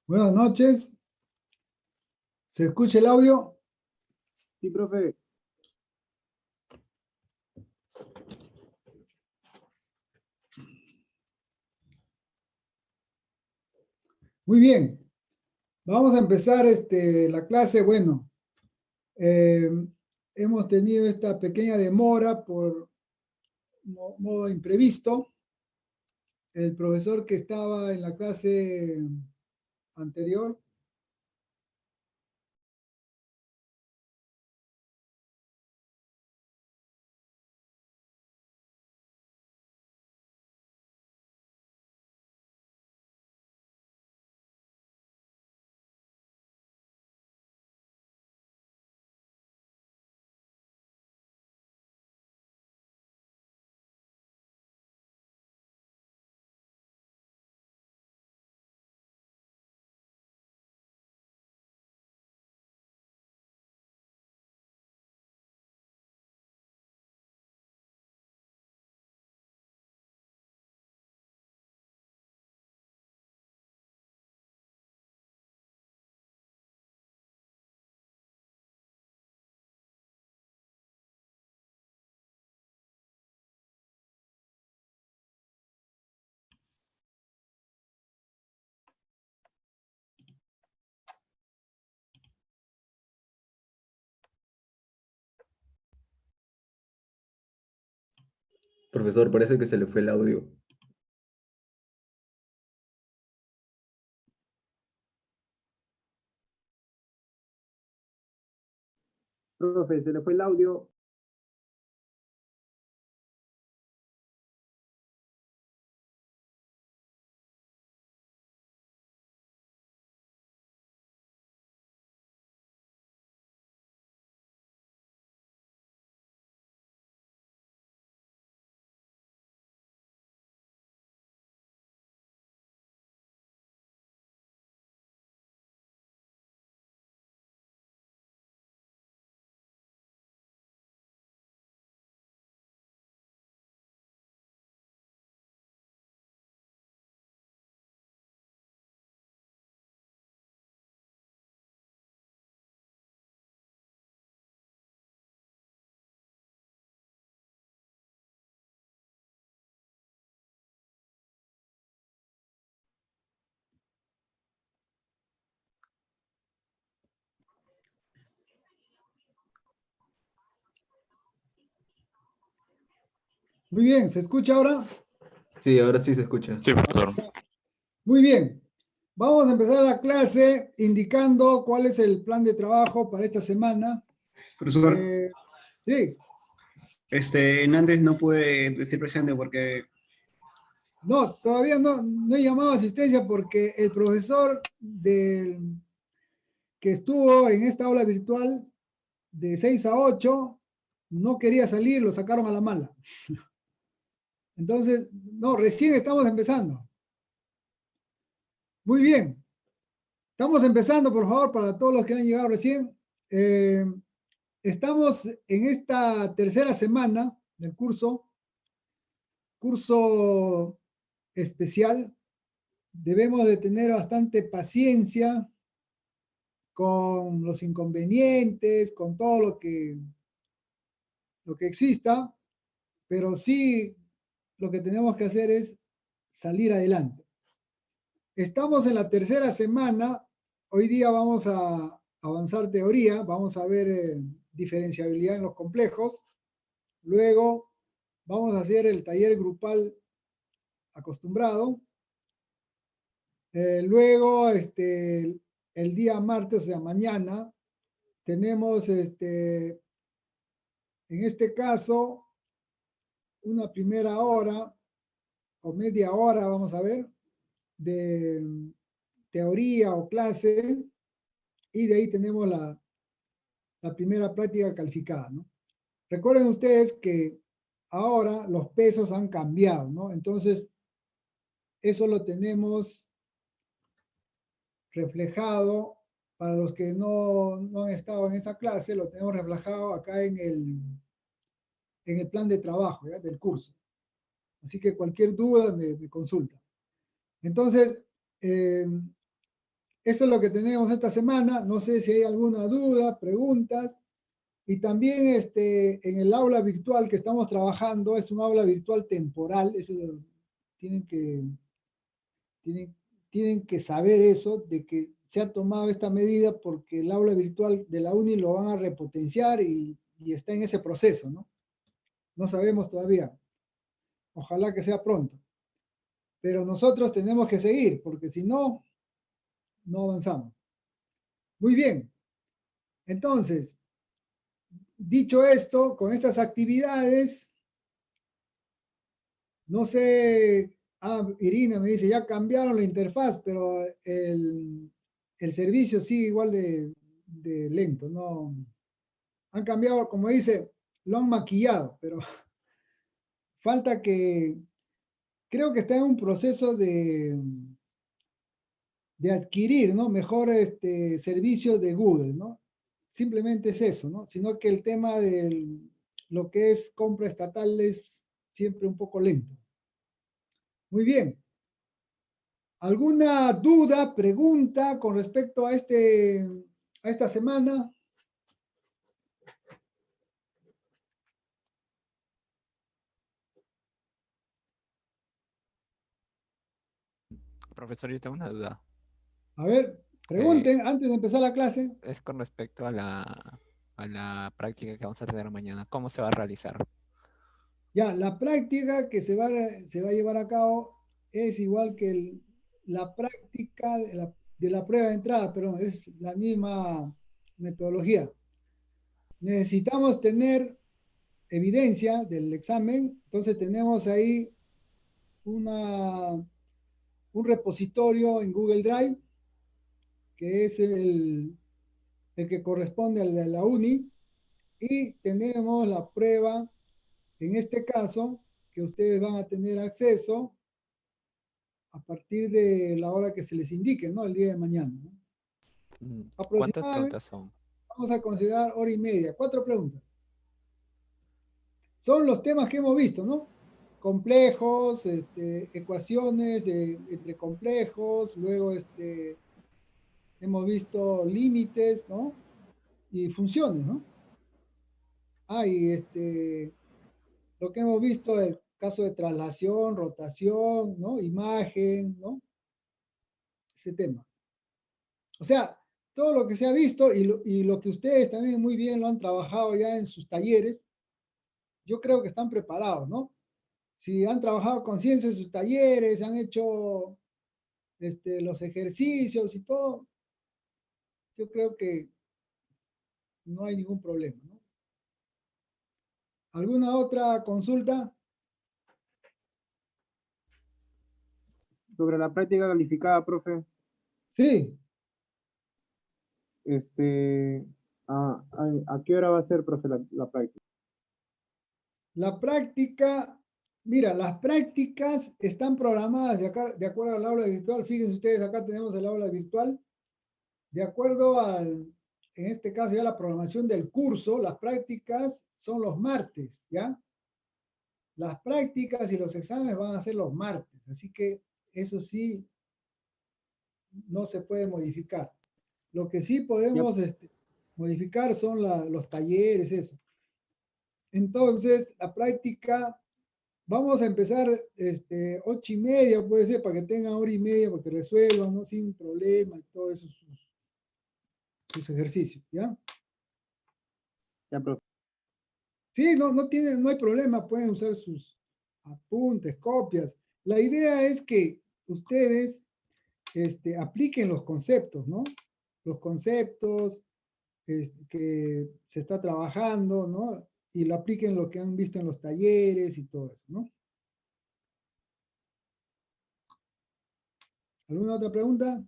Buenas noches. ¿Se escucha el audio? Sí, profe. Muy bien. Vamos a empezar la clase. Bueno, eh, hemos tenido esta pequeña demora por modo imprevisto. El profesor que estaba en la clase anterior Profesor, parece que se le fue el audio. Profe, se le fue el audio. Muy bien, ¿se escucha ahora? Sí, ahora sí se escucha. Sí, profesor. Muy bien. Vamos a empezar la clase indicando cuál es el plan de trabajo para esta semana. Profesor, Sí, Hernández no puede decir presente porque no, todavía no he llamado a asistencia porque el profesor que estuvo en esta aula virtual de 6 a 8 no quería salir, lo sacaron a la mala. Entonces, no, recién estamos empezando. Muy bien. Estamos empezando, por favor, para todos los que han llegado recién. Estamos en esta tercera semana del curso especial. Debemos de tener bastante paciencia con los inconvenientes, con todo lo que exista, pero sí lo que tenemos que hacer es salir adelante. Estamos en la tercera semana. Hoy día vamos a avanzar teoría, vamos a ver diferenciabilidad en los complejos. Luego vamos a hacer el taller grupal acostumbrado. Luego, el día martes, o sea, mañana, tenemos, en este caso, una primera hora o media hora, vamos a ver, de teoría o clase, y de ahí tenemos la primera práctica calificada, ¿no? Recuerden ustedes que ahora los pesos han cambiado, ¿no? Entonces, eso lo tenemos reflejado, para los que no han estado en esa clase, lo tenemos reflejado acá en el plan de trabajo, ¿ya? Del curso. Así que cualquier duda me consulta. Entonces, Eso es lo que tenemos esta semana. No sé si hay alguna duda, preguntas. Y también en el aula virtual que estamos trabajando, es un aula virtual temporal. Eso tienen que, tienen que saber eso, de que se ha tomado esta medida porque el aula virtual de la UNI lo van a repotenciar y está en ese proceso, ¿no? No sabemos todavía. Ojalá que sea pronto. Pero nosotros tenemos que seguir, porque si no, no avanzamos. Muy bien. Entonces, dicho esto, con estas actividades, no sé, Irina me dice, ya cambiaron la interfaz, pero el servicio sigue igual de lento, ¿no? Han cambiado, como dice, lo han maquillado, pero falta que, creo que está en un proceso de adquirir, ¿no? Mejor servicios de Google, ¿no? Simplemente es eso, ¿no? Sino que el tema de lo que es compra estatal es siempre un poco lento. Muy bien. ¿Alguna duda, pregunta con respecto a esta semana? Profesor, yo tengo una duda. A ver, Eh, pregunten antes de empezar la clase. es con respecto a la práctica que vamos a tener mañana. ¿Cómo se va a realizar? Ya, la práctica que se va a llevar a cabo es igual que la práctica de la prueba de entrada, pero es la misma metodología. Necesitamos tener evidencia del examen, entonces tenemos ahí un repositorio en Google Drive, que es el que corresponde al de la UNI, y tenemos la prueba, en este caso, que ustedes van a tener acceso a partir de la hora que se les indique, ¿no? El día de mañana, ¿no? ¿Cuántas Aproximadamente preguntas son? vamos a considerar hora y media, 4 preguntas. Son los temas que hemos visto, ¿no? Complejos, ecuaciones entre complejos, luego hemos visto límites, ¿no? Y funciones, ¿no? Y lo que hemos visto, el caso de traslación, rotación, ¿no? Imagen, ¿no? Ese tema. O sea, todo lo que se ha visto y lo que ustedes también muy bien lo han trabajado ya en sus talleres, yo creo que están preparados, ¿no? Si han trabajado con ciencia en sus talleres, han hecho los ejercicios y todo, yo creo que no hay ningún problema, ¿no? ¿Alguna otra consulta? Sobre la práctica calificada, profe, Sí, ¿a qué hora va a ser, profe, la práctica? la práctica, mira, las prácticas están programadas de acuerdo al aula virtual. Fíjense ustedes, acá tenemos el aula virtual. De acuerdo en este caso ya la programación del curso, las prácticas son los martes, ¿ya? Las prácticas y los exámenes van a ser los martes, así que eso sí no se puede modificar. Lo que sí Ya, podemos modificar son los talleres, eso. Entonces, la práctica, vamos a empezar 8:30, puede ser, para que tengan hora y media, porque resuelvan, ¿no? Sin problema y todo eso, sus ejercicios, ¿ya? ya, profe. Sí, no hay problema, pueden usar sus apuntes, copias. La idea es que ustedes apliquen los conceptos, ¿no? Los conceptos que se está trabajando, ¿no? Y lo apliquen lo que han visto en los talleres y todo eso, ¿no? ¿Alguna otra pregunta?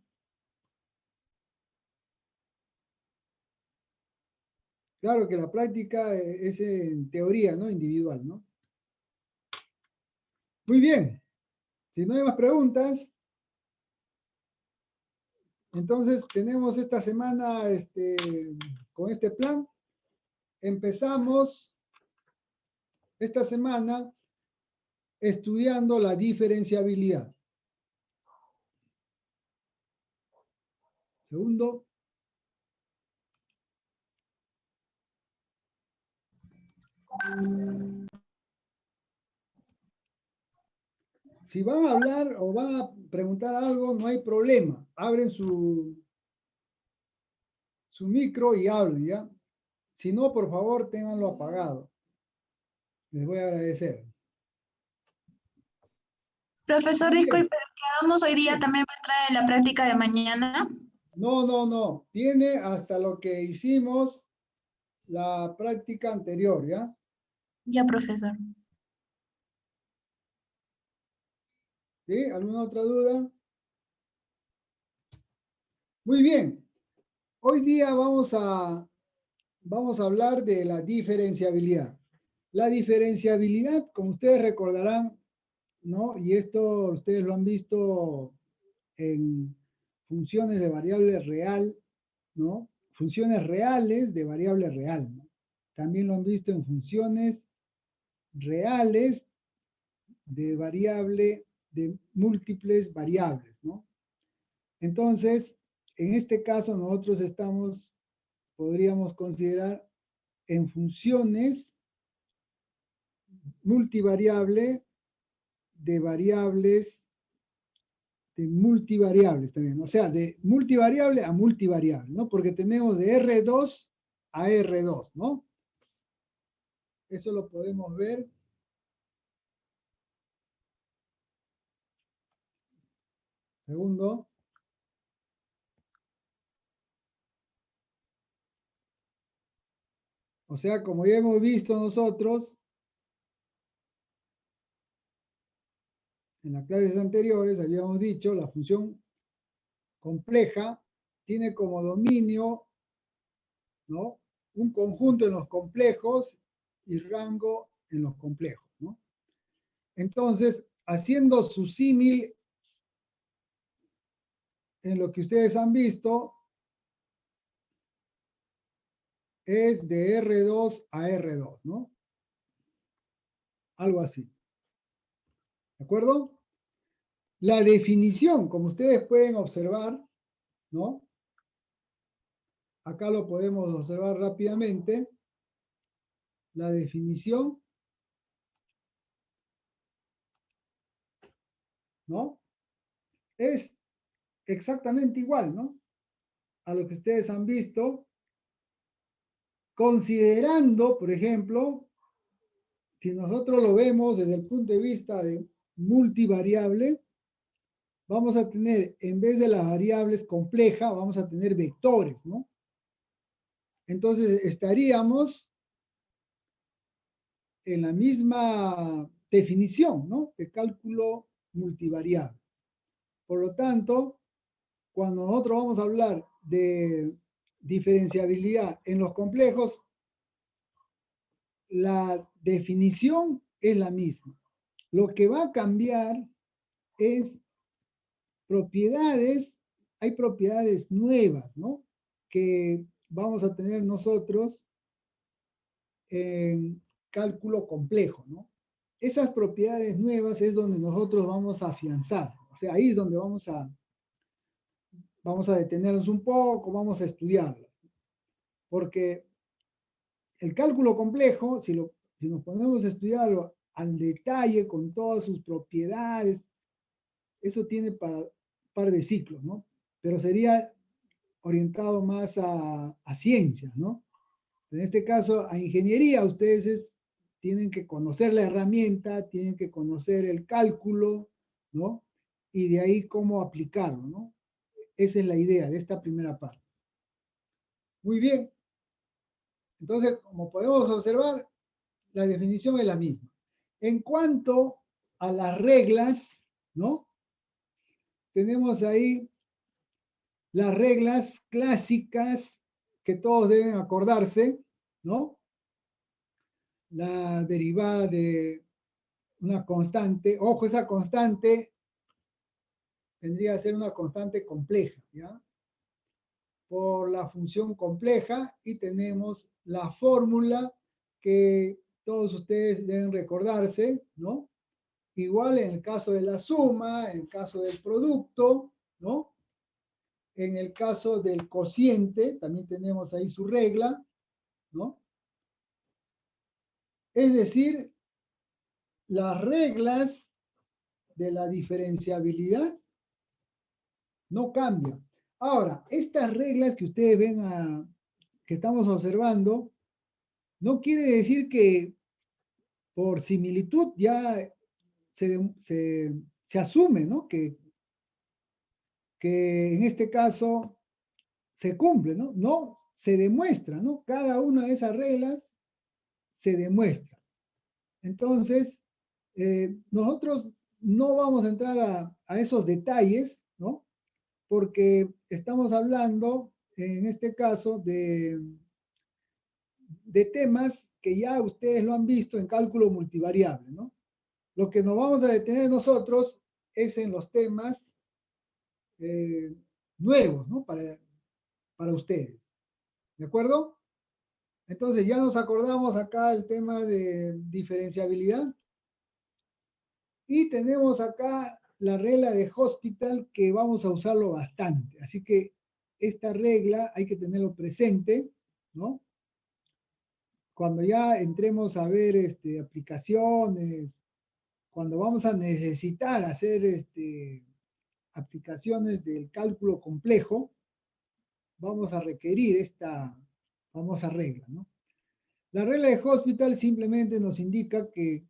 Claro que la práctica es en teoría, ¿no? Individual, ¿no? Muy bien. Si no hay más preguntas, entonces tenemos esta semana con este plan. Empezamos esta semana estudiando la diferenciabilidad. Segundo. Si van a hablar o van a preguntar algo, no hay problema. Abren su micro y hablen, ¿ya? Si no, por favor, ténganlo apagado. Les voy a agradecer. Profesor, Bien. disculpe, ¿quedamos hoy día también va a entrar en la práctica de mañana? No. Tiene hasta lo que hicimos la práctica anterior, ¿ya? Ya, profesor. ¿Sí? ¿Alguna otra duda? Muy bien. Hoy día vamos a hablar de la diferenciabilidad. La diferenciabilidad, como ustedes recordarán, ¿no? Y esto ustedes lo han visto en funciones de variable real, ¿no? Funciones reales de variable real, ¿no? También lo han visto en funciones reales de variable, de múltiples variables, ¿no? Entonces, en este caso nosotros podríamos considerar en funciones multivariable de variables, de multivariables también, o sea, de multivariable a multivariable, ¿no? Porque tenemos de R2 a R2, ¿no? Eso lo podemos ver. Segundo. O sea, como ya hemos visto nosotros en las clases anteriores, habíamos dicho, la función compleja tiene como dominio, ¿no? Un conjunto en los complejos y rango en los complejos, ¿no? Entonces, haciendo su símil en lo que ustedes han visto, es de R2 a R2, ¿no? Algo así. ¿De acuerdo? La definición, como ustedes pueden observar, ¿no? Acá lo podemos observar rápidamente. La definición, ¿no? Es exactamente igual, ¿no? A lo que ustedes han visto, considerando, por ejemplo, si nosotros lo vemos desde el punto de vista de multivariable, vamos a tener, en vez de las variables complejas, vamos a tener vectores, ¿no? Entonces, estaríamos en la misma definición, ¿no? De cálculo multivariable. Por lo tanto, cuando nosotros vamos a hablar de diferenciabilidad en los complejos, la definición es la misma. Lo que va a cambiar es propiedades, hay propiedades nuevas, ¿no? Que vamos a tener nosotros en cálculo complejo, ¿no? Esas propiedades nuevas es donde nosotros vamos a afianzar, o sea, ahí es donde vamos a detenernos un poco, vamos a estudiarlas, porque el cálculo complejo, si nos ponemos a estudiarlo al detalle con todas sus propiedades, eso tiene para un par de ciclos, ¿no? Pero sería orientado más a ciencias, ¿no? En este caso, a ingeniería, ustedes tienen que conocer la herramienta, tienen que conocer el cálculo, ¿no? Y de ahí cómo aplicarlo, ¿no? Esa es la idea de esta primera parte. Muy bien. Entonces, como podemos observar, la definición es la misma. En cuanto a las reglas, ¿no? Tenemos ahí las reglas clásicas que todos deben acordarse, ¿no? La derivada de una constante, ojo, esa constante tendría que ser una constante compleja, ¿ya? Por la función compleja y tenemos la fórmula que todos ustedes deben recordarse, ¿no? Igual en el caso de la suma, en el caso del producto, ¿no? En el caso del cociente, también tenemos ahí su regla, ¿no? Es decir, las reglas de la diferenciabilidad no cambian. Ahora, estas reglas que ustedes ven, que estamos observando, no quiere decir que por similitud ya se asume, ¿no? Que en este caso se cumple, ¿no? No, se demuestra, ¿no? Cada una de esas reglas se demuestra. Entonces, nosotros no vamos a entrar a esos detalles, ¿no? Porque estamos hablando, en este caso, de temas que ya ustedes lo han visto en cálculo multivariable, ¿no? Lo que nos vamos a detener nosotros es en los temas nuevos, ¿no? Para ustedes. ¿De acuerdo? Entonces ya nos acordamos acá el tema de diferenciabilidad. Y tenemos acá la regla de Hospital que vamos a usarlo bastante. Así que esta regla hay que tenerlo presente, ¿no? Cuando ya entremos a ver aplicaciones, cuando vamos a necesitar hacer aplicaciones del cálculo complejo, vamos a requerir esta famosa regla, ¿no? La regla de Hospital simplemente nos indica que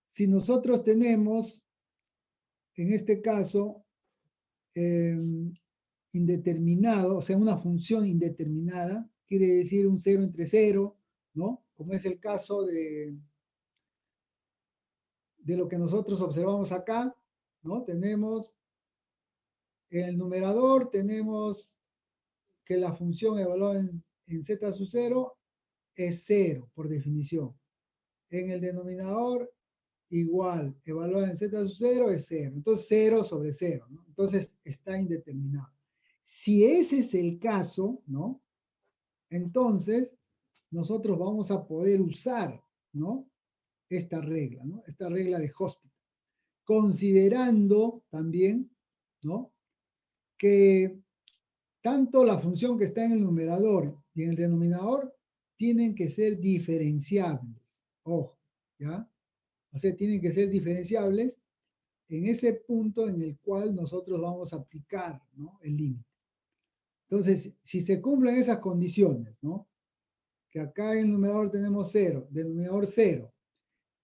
si nosotros tenemos, en este caso, indeterminado, o sea, una función indeterminada, quiere decir un 0 entre 0, ¿no? Como es el caso de lo que nosotros observamos acá, ¿no? Tenemos en el numerador, tenemos que la función evaluada en z sub 0 es 0, por definición. En el denominador, igual, evaluada en z sub 0 es 0. Entonces, 0 sobre 0, ¿no? Entonces, está indeterminado. Si ese es el caso, ¿no? Entonces, nosotros vamos a poder usar, ¿no? Esta regla, ¿no? Esta regla de Hospital. Considerando también, ¿no? Que tanto la función que está en el numerador y en el denominador tienen que ser diferenciables. Ojo, ¿ya? O sea, tienen que ser diferenciables en ese punto en el cual nosotros vamos a aplicar, ¿no? El límite. Entonces, si se cumplen esas condiciones, ¿no? Que acá en el numerador tenemos 0, denominador 0,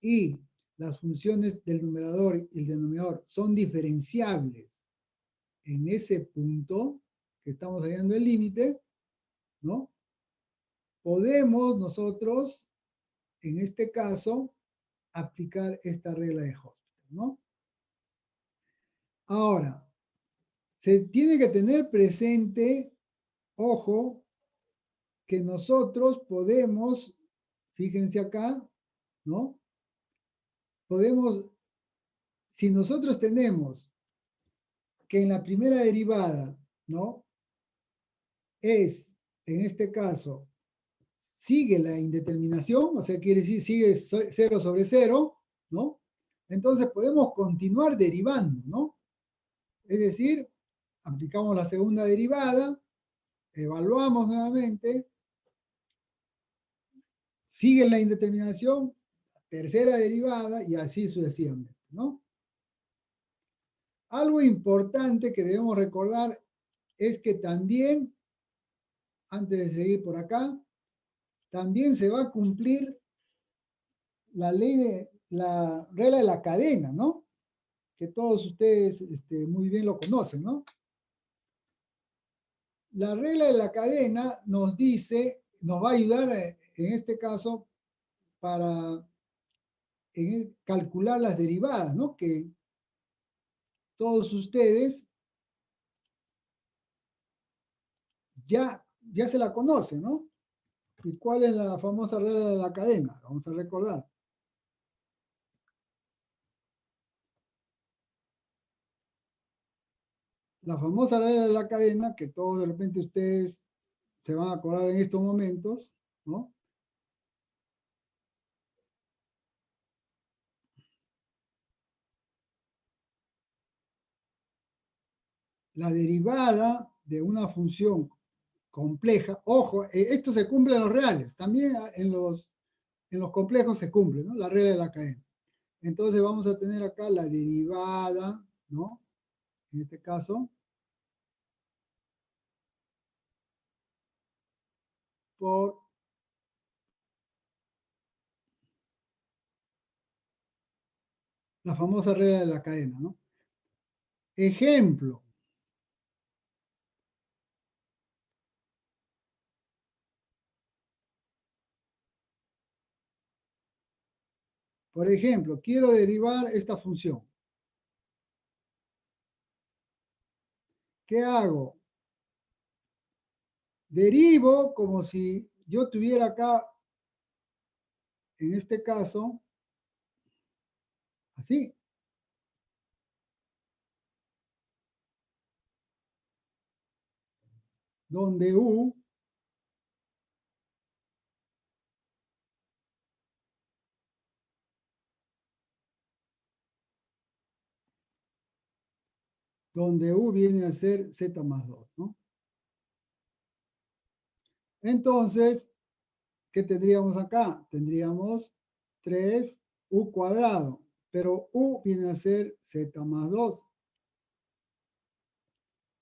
y las funciones del numerador y el denominador son diferenciables en ese punto que estamos hallando el límite, ¿no? Podemos nosotros, en este caso, aplicar esta regla de Hospital, ¿no? Ahora, se tiene que tener presente, ojo, que nosotros podemos, fíjense acá, ¿no? Podemos, si nosotros tenemos que en la primera derivada, ¿no? Es, en este caso, sigue la indeterminación, o sea, quiere decir sigue 0 sobre 0, ¿no? Entonces podemos continuar derivando, ¿no? Es decir, aplicamos la segunda derivada, evaluamos nuevamente, sigue la indeterminación, tercera derivada y así sucesivamente, ¿no? Algo importante que debemos recordar es que también, antes de seguir por acá, también se va a cumplir la ley de la regla de la cadena, ¿no? Que todos ustedes muy bien lo conocen, ¿no? La regla de la cadena nos dice, nos va a ayudar en este caso para calcular las derivadas, ¿no? Que todos ustedes ya se la conocen, ¿no? ¿Y cuál es la famosa regla de la cadena? Vamos a recordar. La famosa regla de la cadena, que todos de repente ustedes se van a acordar en estos momentos, ¿no? La derivada de una función compleja, ojo, esto se cumple en los reales, también en los complejos se cumple, ¿no? La regla de la cadena. Entonces vamos a tener acá la derivada, ¿no? En este caso, por la famosa regla de la cadena, ¿no? Ejemplo. Por ejemplo, quiero derivar esta función. ¿Qué hago? Derivo como si yo tuviera acá, en este caso, así. Donde U viene a ser Z más 2, ¿no? Entonces, ¿qué tendríamos acá? Tendríamos 3U cuadrado, pero U viene a ser Z más 2.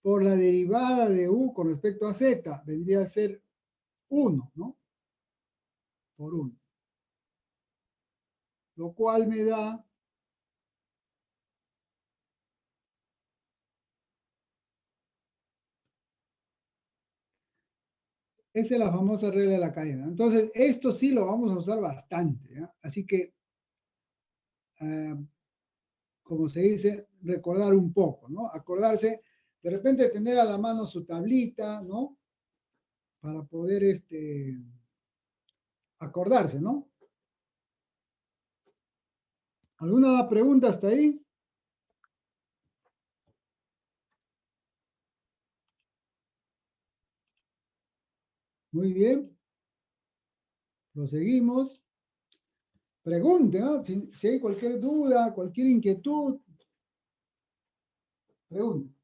Por la derivada de U con respecto a Z, vendría a ser 1, ¿no? Por 1. Lo cual me da esa es la famosa regla de la cadena. Entonces, esto sí lo vamos a usar bastante, ¿eh? Así que, como se dice, recordar un poco, ¿no? Acordarse, de repente tener a la mano su tablita, ¿no? Para poder acordarse, ¿no? ¿Alguna pregunta hasta ahí? Muy bien. Proseguimos. Pregunten, ¿no? Si hay cualquier duda, cualquier inquietud, pregunten.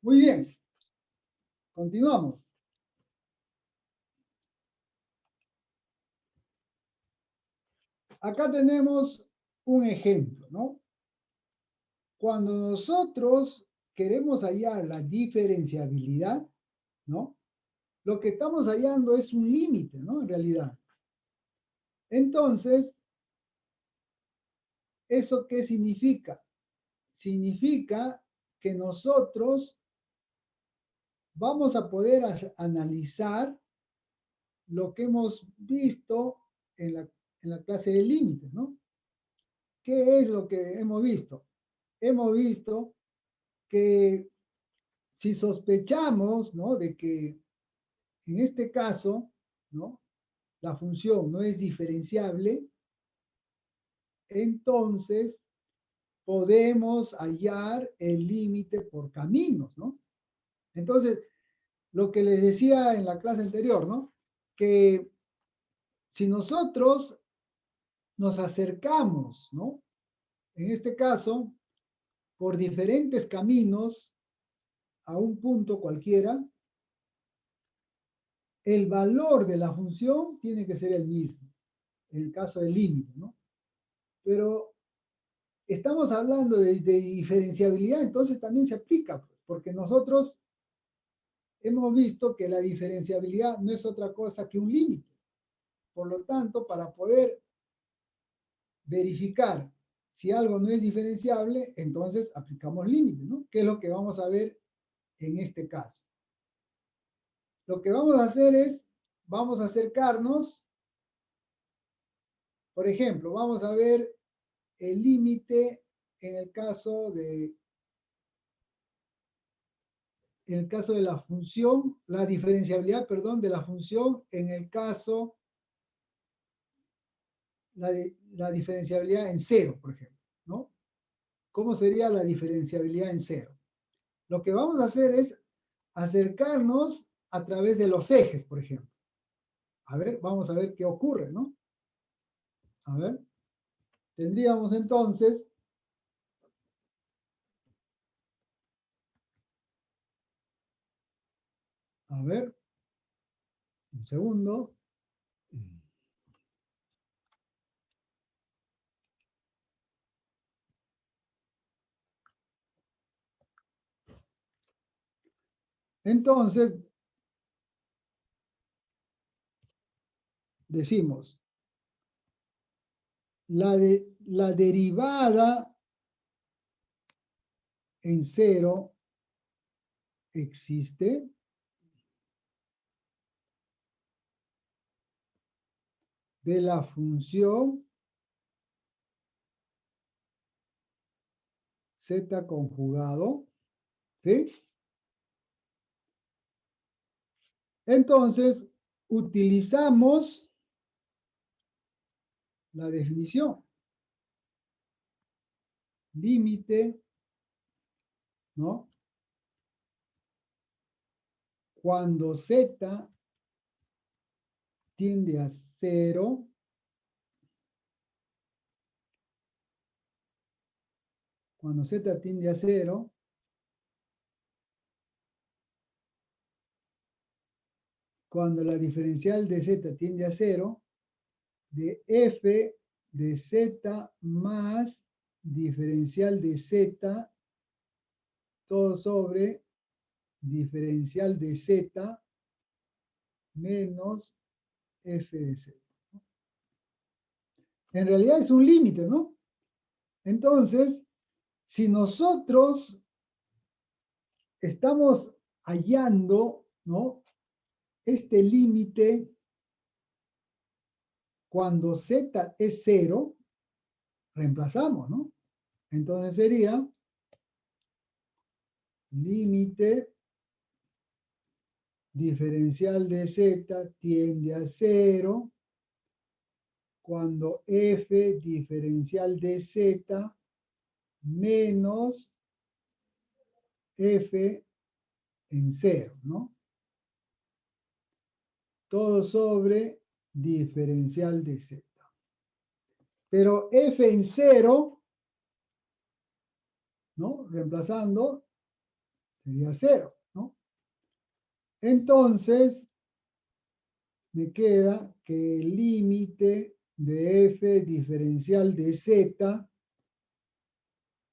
Muy bien. Continuamos. Acá tenemos un ejemplo, ¿no? Cuando nosotros queremos hallar la diferenciabilidad, ¿no? Lo que estamos hallando es un límite, ¿no? En realidad. Entonces, ¿eso qué significa? Significa que nosotros vamos a poder analizar lo que hemos visto en la clase de límites, ¿no? ¿Qué es lo que hemos visto? Hemos visto que si sospechamos, ¿no? De que en este caso, ¿no? La función no es diferenciable, entonces podemos hallar el límite por caminos, ¿no? Entonces, lo que les decía en la clase anterior, ¿no? Que si nosotros nos acercamos, ¿no? En este caso, por diferentes caminos a un punto cualquiera, el valor de la función tiene que ser el mismo, en el caso del límite, ¿no? Pero estamos hablando de diferenciabilidad, entonces también se aplica, porque nosotros hemos visto que la diferenciabilidad no es otra cosa que un límite. Por lo tanto, para poder verificar si algo no es diferenciable, entonces aplicamos límite, ¿no? Que es lo que vamos a ver en este caso. Lo que vamos a hacer es, vamos a acercarnos, por ejemplo, vamos a ver el límite en el caso de la función, la diferenciabilidad, perdón, de la función en el caso, la diferenciabilidad en cero, por ejemplo, ¿no? ¿Cómo sería la diferenciabilidad en cero? Lo que vamos a hacer es acercarnos a través de los ejes, por ejemplo. A ver, vamos a ver qué ocurre, ¿no? A ver, tendríamos entonces A ver, un segundo. Entonces, decimos, la derivada en cero existe. De la función z conjugado, ¿sí? Entonces, utilizamos la definición. Límite, ¿no? Cuando z tiende a 0, cuando z tiende a 0, cuando la diferencial de z tiende a 0, de f de z más diferencial de z, todo sobre diferencial de z menos f de z. En realidad es un límite, ¿no? Entonces, si nosotros estamos hallando, ¿no?, este límite cuando z es 0, reemplazamos, ¿no? Entonces sería límite diferencial de z tiende a 0 cuando f diferencial de z menos f en 0, ¿no? Todo sobre diferencial de z. Pero f en 0, ¿no?, reemplazando, sería 0, ¿no? Entonces, me queda que el límite de f diferencial de z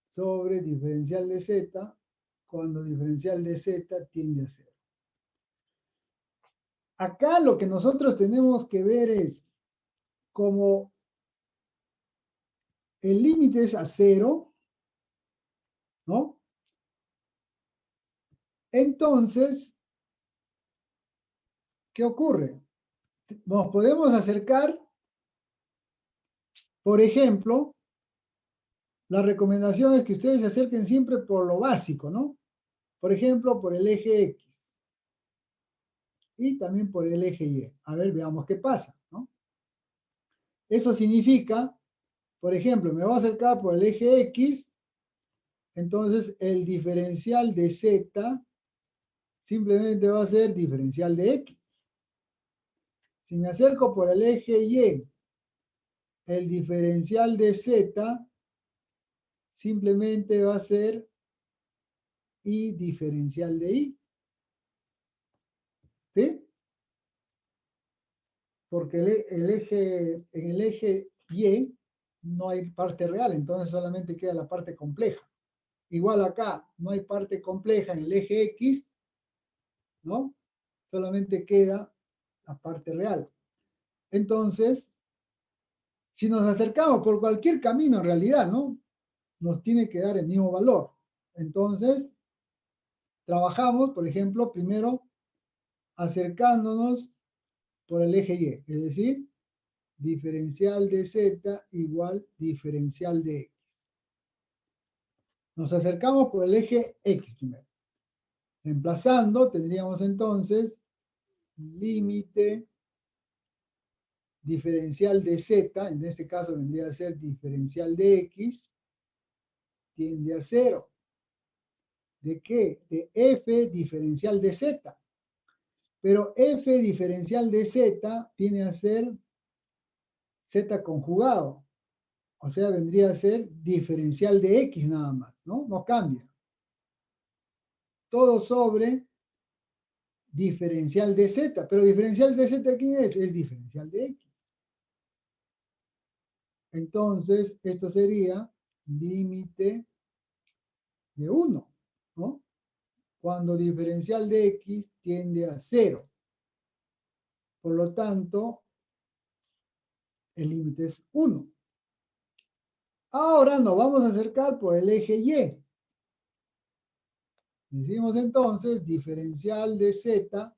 sobre diferencial de z, cuando diferencial de z tiende a 0. Acá lo que nosotros tenemos que ver es, como el límite es a 0, ¿no? Entonces, ¿qué ocurre? Nos podemos acercar, por ejemplo, la recomendación es que ustedes se acerquen siempre por lo básico, ¿no? Por ejemplo, por el eje X. Y también por el eje Y. A ver, veamos qué pasa, ¿no? Eso significa, por ejemplo, me voy a acercar por el eje X, entonces el diferencial de Z simplemente va a ser diferencial de X. Si me acerco por el eje Y, el diferencial de Z simplemente va a ser Y diferencial de Y. ¿Sí? Porque en el eje Y no hay parte real, entonces solamente queda la parte compleja. Igual acá, no hay parte compleja en el eje X, ¿no? Solamente queda la parte real. Entonces, si nos acercamos por cualquier camino en realidad, ¿no?, nos tiene que dar el mismo valor. Entonces, trabajamos, por ejemplo, primero acercándonos por el eje Y, es decir, diferencial de Z igual diferencial de X. Nos acercamos por el eje X primero. Reemplazando, tendríamos entonces límite diferencial de Z, en este caso vendría a ser diferencial de X, tiende a 0. ¿De qué? De f diferencial de Z. Pero f diferencial de Z viene a ser Z conjugado. O sea, vendría a ser diferencial de X nada más, ¿no? No cambia. Todo sobre diferencial de z, pero diferencial de z, ¿quién es? Es diferencial de x. Entonces, esto sería límite de 1, ¿no? Cuando diferencial de x tiende a 0. Por lo tanto, el límite es 1. Ahora nos vamos a acercar por el eje y. Decimos entonces diferencial de z,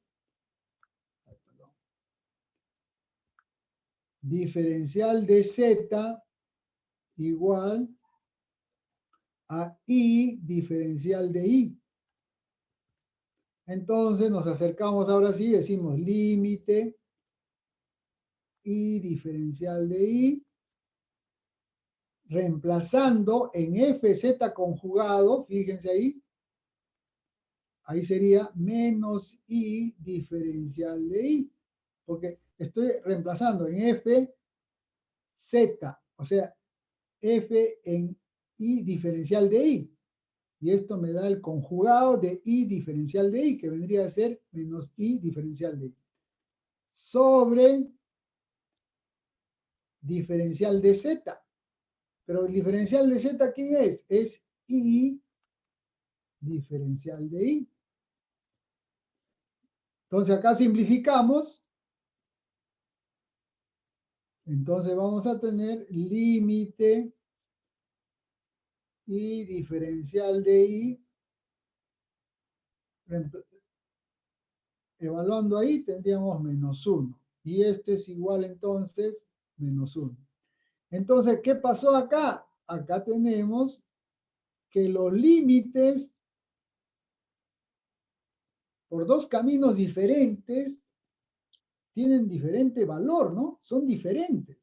diferencial de z igual a y diferencial de y. Entonces nos acercamos ahora sí, decimos límite y diferencial de y, reemplazando en fz conjugado, fíjense ahí sería menos y diferencial de y, porque estoy reemplazando en f z, o sea, f en y diferencial de y. Y esto me da el conjugado de y diferencial de y, que vendría a ser menos y diferencial de y. Sobre diferencial de z. Pero el diferencial de z, ¿qué es? Es y diferencial de y. Entonces acá simplificamos. Entonces vamos a tener límite y diferencial de y. Evaluando ahí tendríamos menos 1. Y esto es igual entonces menos 1. Entonces, ¿qué pasó acá? Acá tenemos que los límites por dos caminos diferentes tienen diferente valor, ¿no? Son diferentes.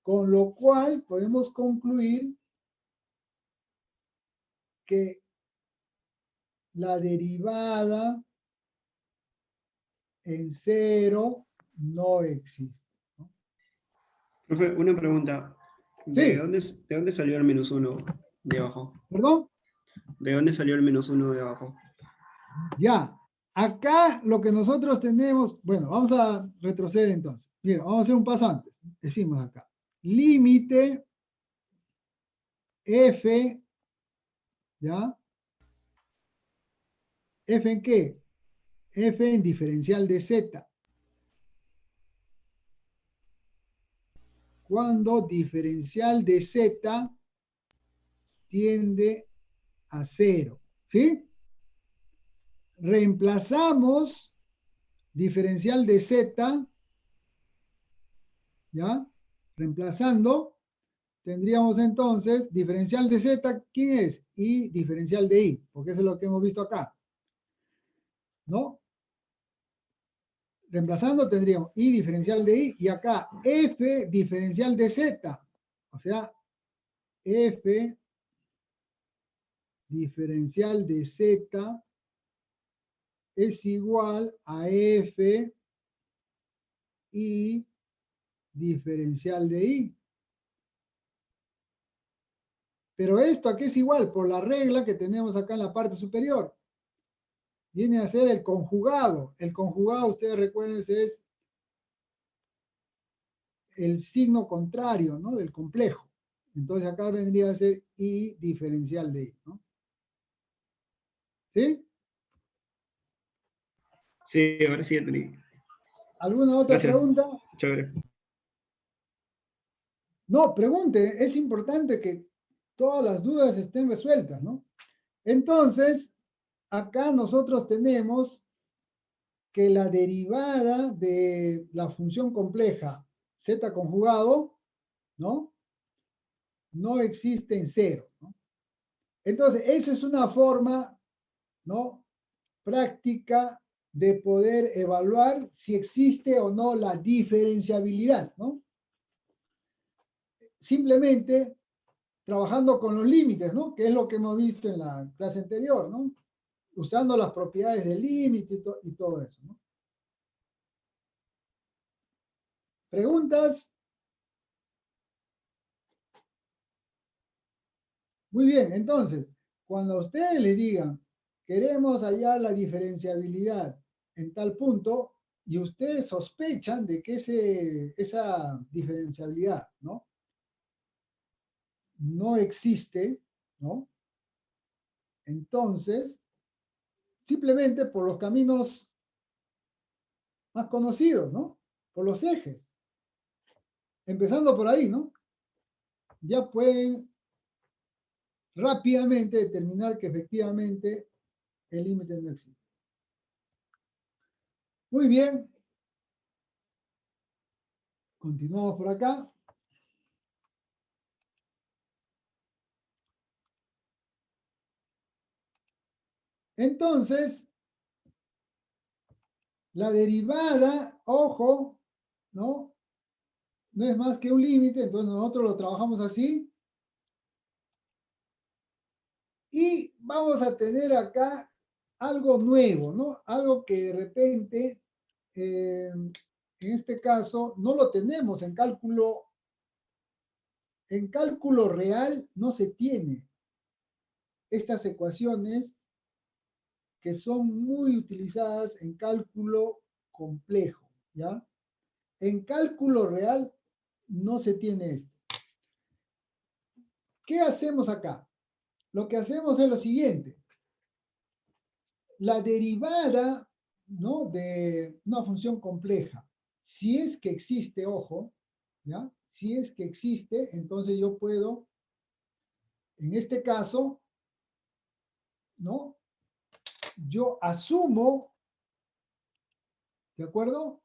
Con lo cual podemos concluir que la derivada en 0 no existe, ¿no? Profe, una pregunta. Sí. ¿De dónde salió el menos 1 de abajo? ¿Perdón? ¿De dónde salió el menos 1 de abajo? Ya. Acá lo que nosotros tenemos, bueno, vamos a retroceder entonces. Mira, vamos a hacer un paso antes. Decimos acá, límite f, ¿ya? ¿F en qué? F en diferencial de z. Cuando diferencial de z tiende a 0, ¿sí? Reemplazamos diferencial de z, ¿ya? Reemplazando, tendríamos entonces diferencial de z, ¿quién es? Y diferencial de y, porque eso es lo que hemos visto acá, ¿no? Reemplazando tendríamos y diferencial de y, y acá f diferencial de z, o sea, f diferencial de z es igual a f y diferencial de y. Pero esto aquí es igual por la regla que tenemos acá en la parte superior. Viene a ser el conjugado. El conjugado, ustedes recuerden, es el signo contrario, ¿no? Del complejo. Entonces acá vendría a ser y diferencial de y, ¿no? ¿Sí? Sí, ahora sí, Anthony. ¿Alguna otra Gracias. pregunta? Chévere. No, pregunte. Es importante que todas las dudas estén resueltas, ¿no? Entonces, acá nosotros tenemos que la derivada de la función compleja z conjugado, ¿no? No existe en 0, ¿no? Entonces, esa es una forma, ¿no? Práctica de poder evaluar si existe o no la diferenciabilidad, ¿no? Simplemente trabajando con los límites, ¿no? Que es lo que hemos visto en la clase anterior, ¿no? Usando las propiedades del límite y todo eso, ¿no? ¿Preguntas? Muy bien, entonces, cuando ustedes les digan queremos hallar la diferenciabilidad en tal punto y ustedes sospechan de que esa diferenciabilidad, ¿no? No existe, ¿no? Entonces, simplemente por los caminos más conocidos, ¿no? Por los ejes. Empezando por ahí, ¿no? Ya pueden rápidamente determinar que efectivamente el límite no existe. Muy bien. Continuamos por acá. Entonces, la derivada, ojo, ¿no? No es más que un límite, entonces nosotros lo trabajamos así. Y vamos a tener acá algo nuevo, ¿no? Algo que de repente, en este caso, no lo tenemos en cálculo. En cálculo real no se tiene estas ecuaciones que son muy utilizadas en cálculo complejo, ¿ya? En cálculo real no se tiene esto. ¿Qué hacemos acá? Lo que hacemos es lo siguiente. La derivada, ¿no?, de una función compleja, si es que existe, ojo, ¿ya? Si es que existe, entonces yo puedo, en este caso, ¿no? Yo asumo, ¿de acuerdo?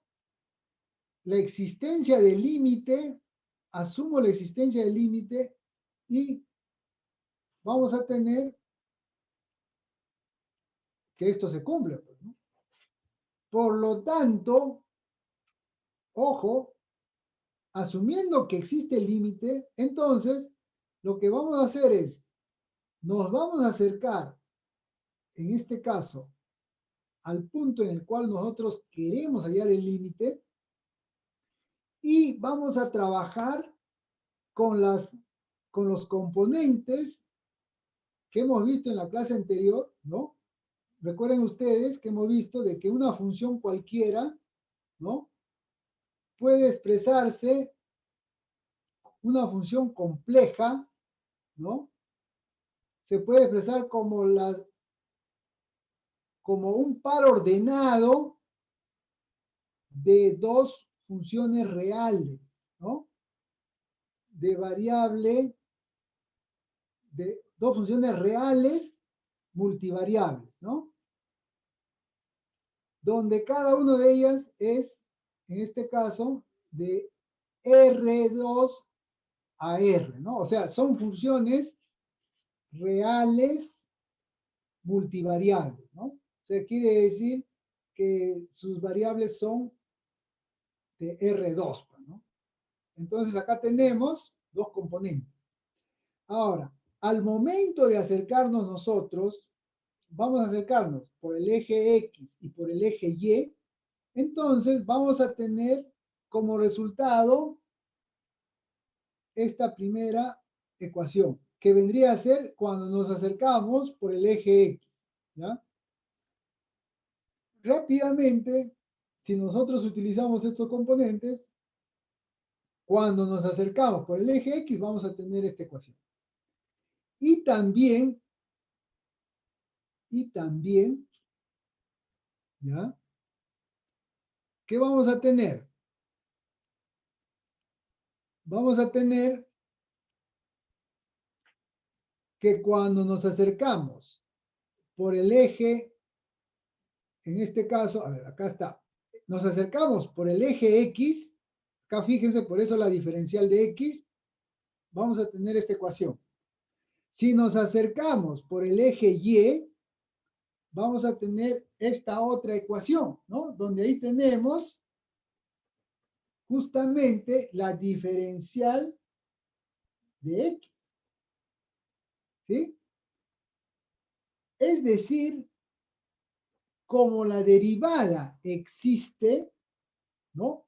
La existencia del límite, asumo la existencia del límite y vamos a tener que esto se cumple, pues, ¿no? Por lo tanto, ojo, asumiendo que existe el límite, entonces lo que vamos a hacer es, nos vamos a acercar, en este caso, al punto en el cual nosotros queremos hallar el límite y vamos a trabajar con los componentes que hemos visto en la clase anterior, ¿no? Recuerden ustedes que hemos visto de que una función cualquiera, ¿no?, puede expresarse, una función compleja, ¿no?, se puede expresar como un par ordenado de dos funciones reales, ¿no? De dos funciones reales multivariables, ¿no? Donde cada una de ellas es, en este caso, de R2 a R, ¿no? O sea, son funciones reales multivariables, ¿no? O sea, quiere decir que sus variables son de R2, ¿no? Entonces acá tenemos dos componentes. Ahora, al momento de acercarnos nosotros, vamos a acercarnos por el eje X y por el eje Y, entonces vamos a tener como resultado esta primera ecuación, que vendría a ser cuando nos acercamos por el eje X, ¿ya? Rápidamente, si nosotros utilizamos estos componentes, cuando nos acercamos por el eje X vamos a tener esta ecuación. Y también, ¿ya?, ¿qué vamos a tener? Vamos a tener que cuando nos acercamos por el eje, en este caso, a ver, acá está, nos acercamos por el eje X, acá fíjense, por eso la diferencial de X, vamos a tener esta ecuación. Si nos acercamos por el eje Y, vamos a tener esta otra ecuación, ¿no? Donde ahí tenemos justamente la diferencial de X, ¿sí? Es decir, como la derivada existe, ¿no?,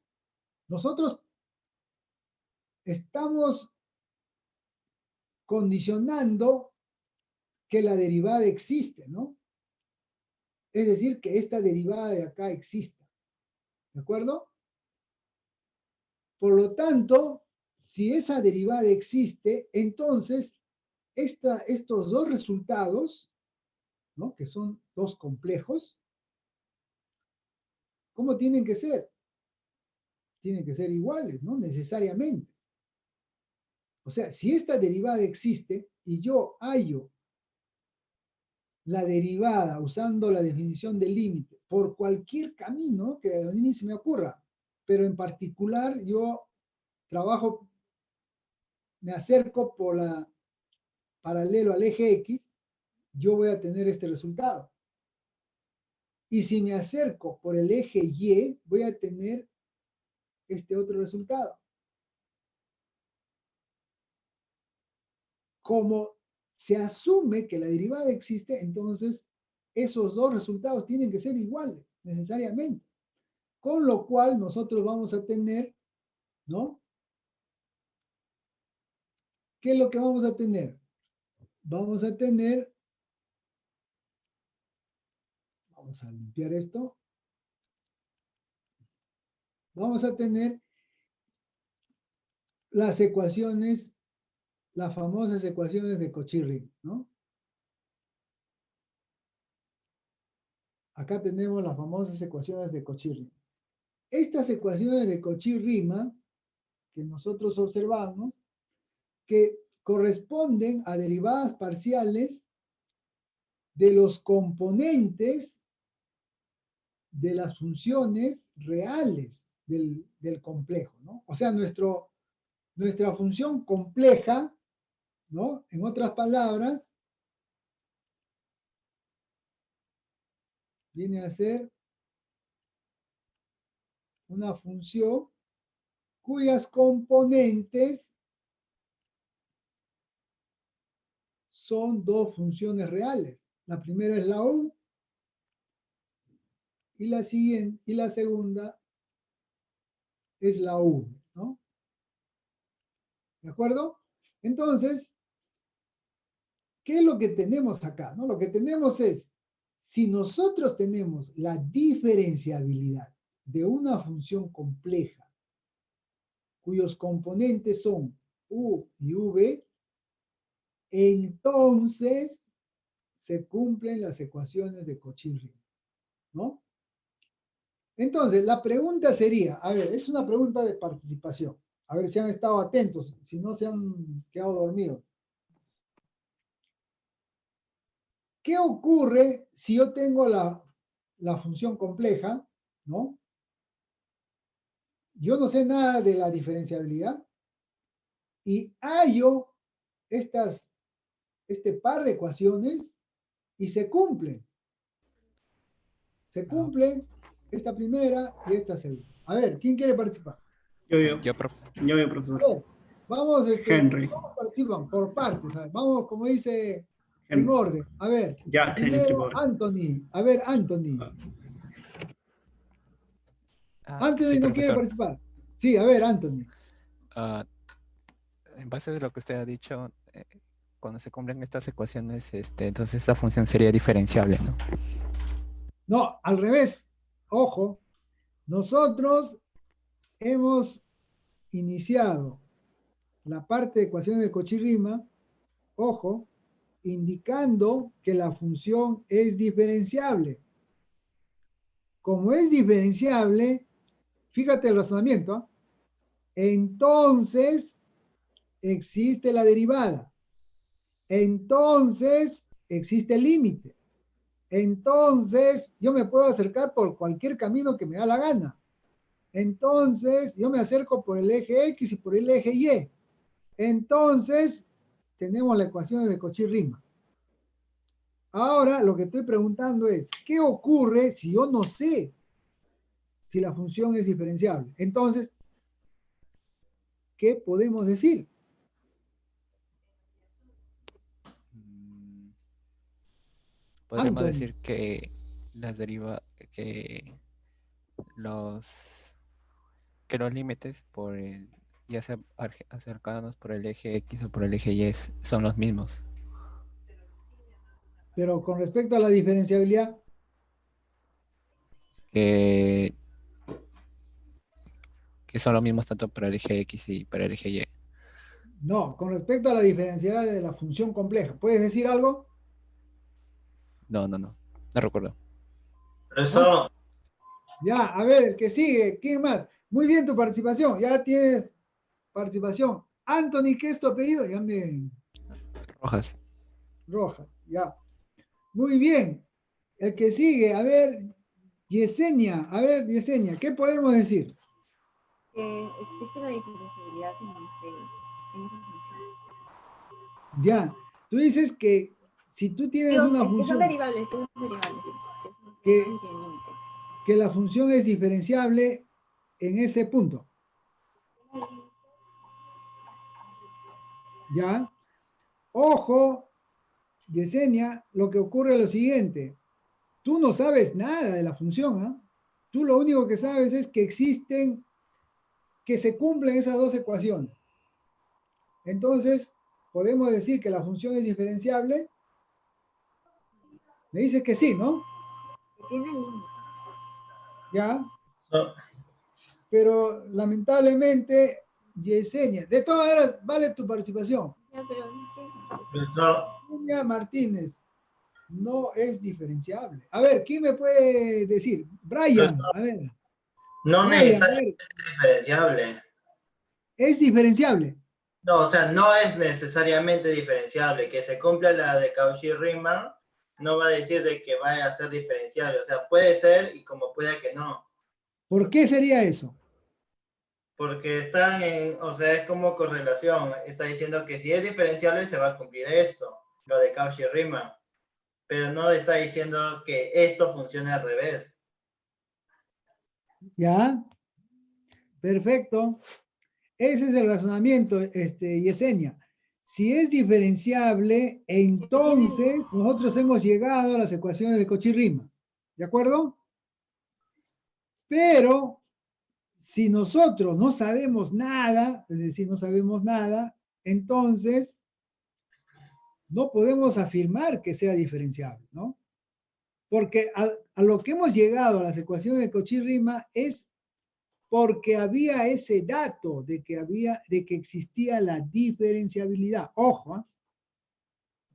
nosotros estamos condicionando que la derivada existe, ¿no? es decir, que esta derivada de acá exista. ¿De acuerdo? Por lo tanto, si esa derivada existe, entonces estos dos resultados, ¿no?, que son dos complejos, ¿cómo tienen que ser? Tienen que ser iguales, ¿no? Necesariamente. O sea, si esta derivada existe y yo hallo la derivada usando la definición del límite por cualquier camino que a mí se me ocurra, pero en particular yo trabajo, me acerco por la paralelo al eje X, yo voy a tener este resultado. Y si me acerco por el eje Y, voy a tener este otro resultado. Como se asume que la derivada existe, entonces esos dos resultados tienen que ser iguales, necesariamente. Con lo cual nosotros vamos a tener, ¿no? ¿Qué es lo que vamos a tener? Vamos a tener, vamos a limpiar esto, vamos a tener las ecuaciones, las famosas ecuaciones de Cauchy-Riemann, ¿no? Acá tenemos las famosas ecuaciones de Cauchy-Riemann. Estas ecuaciones de Cauchy-Riemann que nosotros observamos, que corresponden a derivadas parciales de los componentes de las funciones reales del complejo, ¿no? O sea, nuestra función compleja, ¿no?, en otras palabras, viene a ser una función cuyas componentes son dos funciones reales. La primera es la U y la siguiente, y la segunda es la U, ¿no? ¿De acuerdo? Entonces, ¿qué es lo que tenemos acá? ¿No? Lo que tenemos es, si nosotros tenemos la diferenciabilidad de una función compleja cuyos componentes son U y V, entonces se cumplen las ecuaciones de Cauchy-Riemann, ¿no? Entonces, la pregunta sería, a ver, es una pregunta de participación, a ver si han estado atentos, si no se han quedado dormidos. ¿Qué ocurre si yo tengo la función compleja, ¿no? Yo no sé nada de la diferenciabilidad y hallo este par de ecuaciones y se cumplen. Se cumplen esta primera y esta segunda. A ver, ¿quién quiere participar? Yo, profesor. Yo, A profesor. ver, vamos, Henry. ¿cómo participan? Por partes, ¿sabes? Vamos, como dice, en Henry. orden. A ver, Ya, Henry, primero por favor. Anthony. A ver, Anthony. Anthony Sí, no quiere profesor. participar. Sí, a ver, Anthony. Ah, en base a lo que usted ha dicho, cuando se cumplen estas ecuaciones, entonces esta función sería diferenciable, ¿no? No, al revés. Ojo, nosotros hemos iniciado la parte de ecuaciones de Cauchy-Riemann, ojo, indicando que la función es diferenciable. Como es diferenciable, fíjate el razonamiento, ¿eh? Entonces existe la derivada. Entonces existe el límite. Entonces yo me puedo acercar por cualquier camino que me da la gana. Entonces yo me acerco por el eje X y por el eje Y. Entonces tenemos la ecuación de Cauchy-Riemann. Ahora lo que estoy preguntando es, ¿qué ocurre si yo no sé si la función es diferenciable? Entonces, ¿qué podemos decir? Podríamos Anthony. decir que las que los que los límites ya sea acercándonos por el eje X o por el eje Y son los mismos. Pero con respecto a la diferenciabilidad, que, que son los mismos tanto para el eje X y para el eje Y. No, con respecto a la diferencialidad de la función compleja. ¿Puedes decir algo? No recuerdo. Profesor, Ya, a ver, el que sigue, ¿quién más? Muy bien tu participación, ya tienes participación. Anthony, ¿qué es tu apellido? Ya me... Rojas. Rojas, ya. Muy bien. El que sigue, a ver, Yesenia, ¿qué podemos decir? Que existe la diferenciabilidad en esa función. Ya, tú dices que si tú tienes Digo, una que son función derivables, que son derivables. que, Que tienen límites. que la función es diferenciable en ese punto, ¿ya? Ojo, Yesenia, lo que ocurre es lo siguiente. Tú no sabes nada de la función, ¿ah? Tú lo único que sabes es que existen, que se cumplen esas dos ecuaciones. Entonces, podemos decir que la función es diferenciable. Me dices que sí, ¿no? Que tienen límites. Ya, so- pero lamentablemente, Yesenia, de todas maneras, vale tu participación. Ya, pero no entiendo. profesor, Yesenia Martínez, no es diferenciable. A ver, ¿quién me puede decir? Brian, a ver. no Brian, a necesariamente ver, es diferenciable. es diferenciable. No, o sea, no es necesariamente diferenciable. Que se cumpla la de Cauchy-Riemann no va a decir de que vaya a ser diferenciable. O sea, puede ser y como puede que no. ¿Por qué sería eso? Porque están en, o sea, es como correlación. Está diciendo que si es diferenciable se va a cumplir esto, lo de Cauchy-Riemann. Pero no está diciendo que esto funcione al revés. ¿Ya? Perfecto. Ese es el razonamiento, Yesenia. Si es diferenciable, entonces nosotros hemos llegado a las ecuaciones de Cauchy-Riemann. ¿De acuerdo? Pero si nosotros no sabemos nada, es decir, no sabemos nada, entonces no podemos afirmar que sea diferenciable, ¿no? Porque a lo que hemos llegado a las ecuaciones de Cauchy-Riemann es porque había ese dato de que existía la diferenciabilidad. Ojo, ¿eh?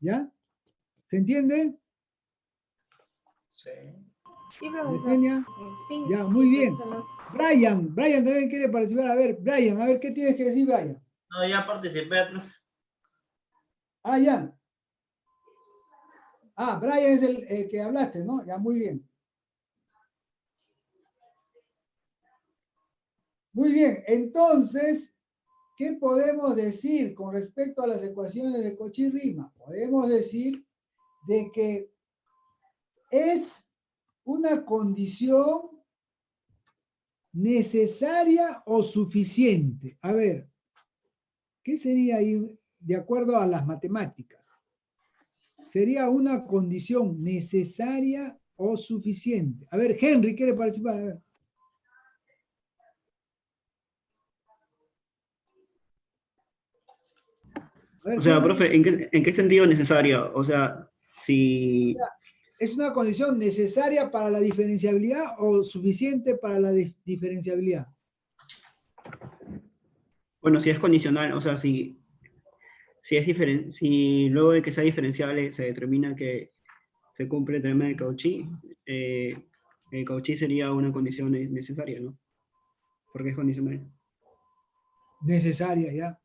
¿Ya? ¿Se entiende? Sí. Sí, profesor. ¿Yesenia? Sí, Ya, sí, muy bien. solo- Brian también quiere participar. A ver, ¿qué tienes que decir, Brian? No, ya participé, profe. Ah, ya. Ah, Brian es el que hablaste, ¿no? Ya, muy bien. Muy bien, entonces, ¿qué podemos decir con respecto a las ecuaciones de Cauchy-Riemann? Podemos decir de que es una condición necesaria o suficiente. A ver, ¿qué sería ahí de acuerdo a las matemáticas? Sería una condición necesaria o suficiente. A ver, Henry quiere participar. A ver. A ver, O sea, Henry, profe, en qué sentido necesaria? O sea, si, ¿es una condición necesaria para la diferenciabilidad o suficiente para la diferenciabilidad? bueno, si es condicional, o sea, si es si luego de que sea diferenciable se determina que se cumple el teorema de Cauchy, el Cauchy sería una condición necesaria, ¿no? Porque es condicional. Necesaria, ya.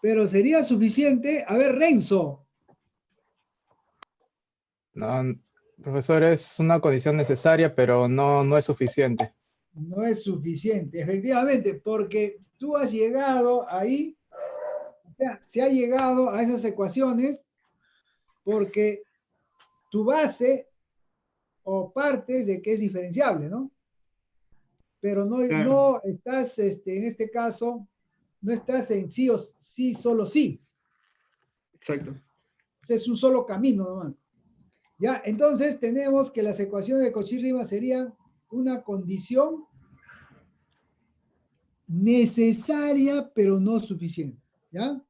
Pero sería suficiente. A ver, Renzo. No, profesor, es una condición necesaria, pero no es suficiente. No es suficiente, efectivamente, porque tú has llegado ahí, o sea, se ha llegado a esas ecuaciones porque tu base o partes de que es diferenciable, ¿no? Pero Claro, no estás, en este caso, no estás en sí o sí, solo sí. exacto. Es un solo camino nomás. Ya, entonces tenemos que las ecuaciones de Cauchy-Riemann serían una condición necesaria, pero no suficiente. ¿Ya?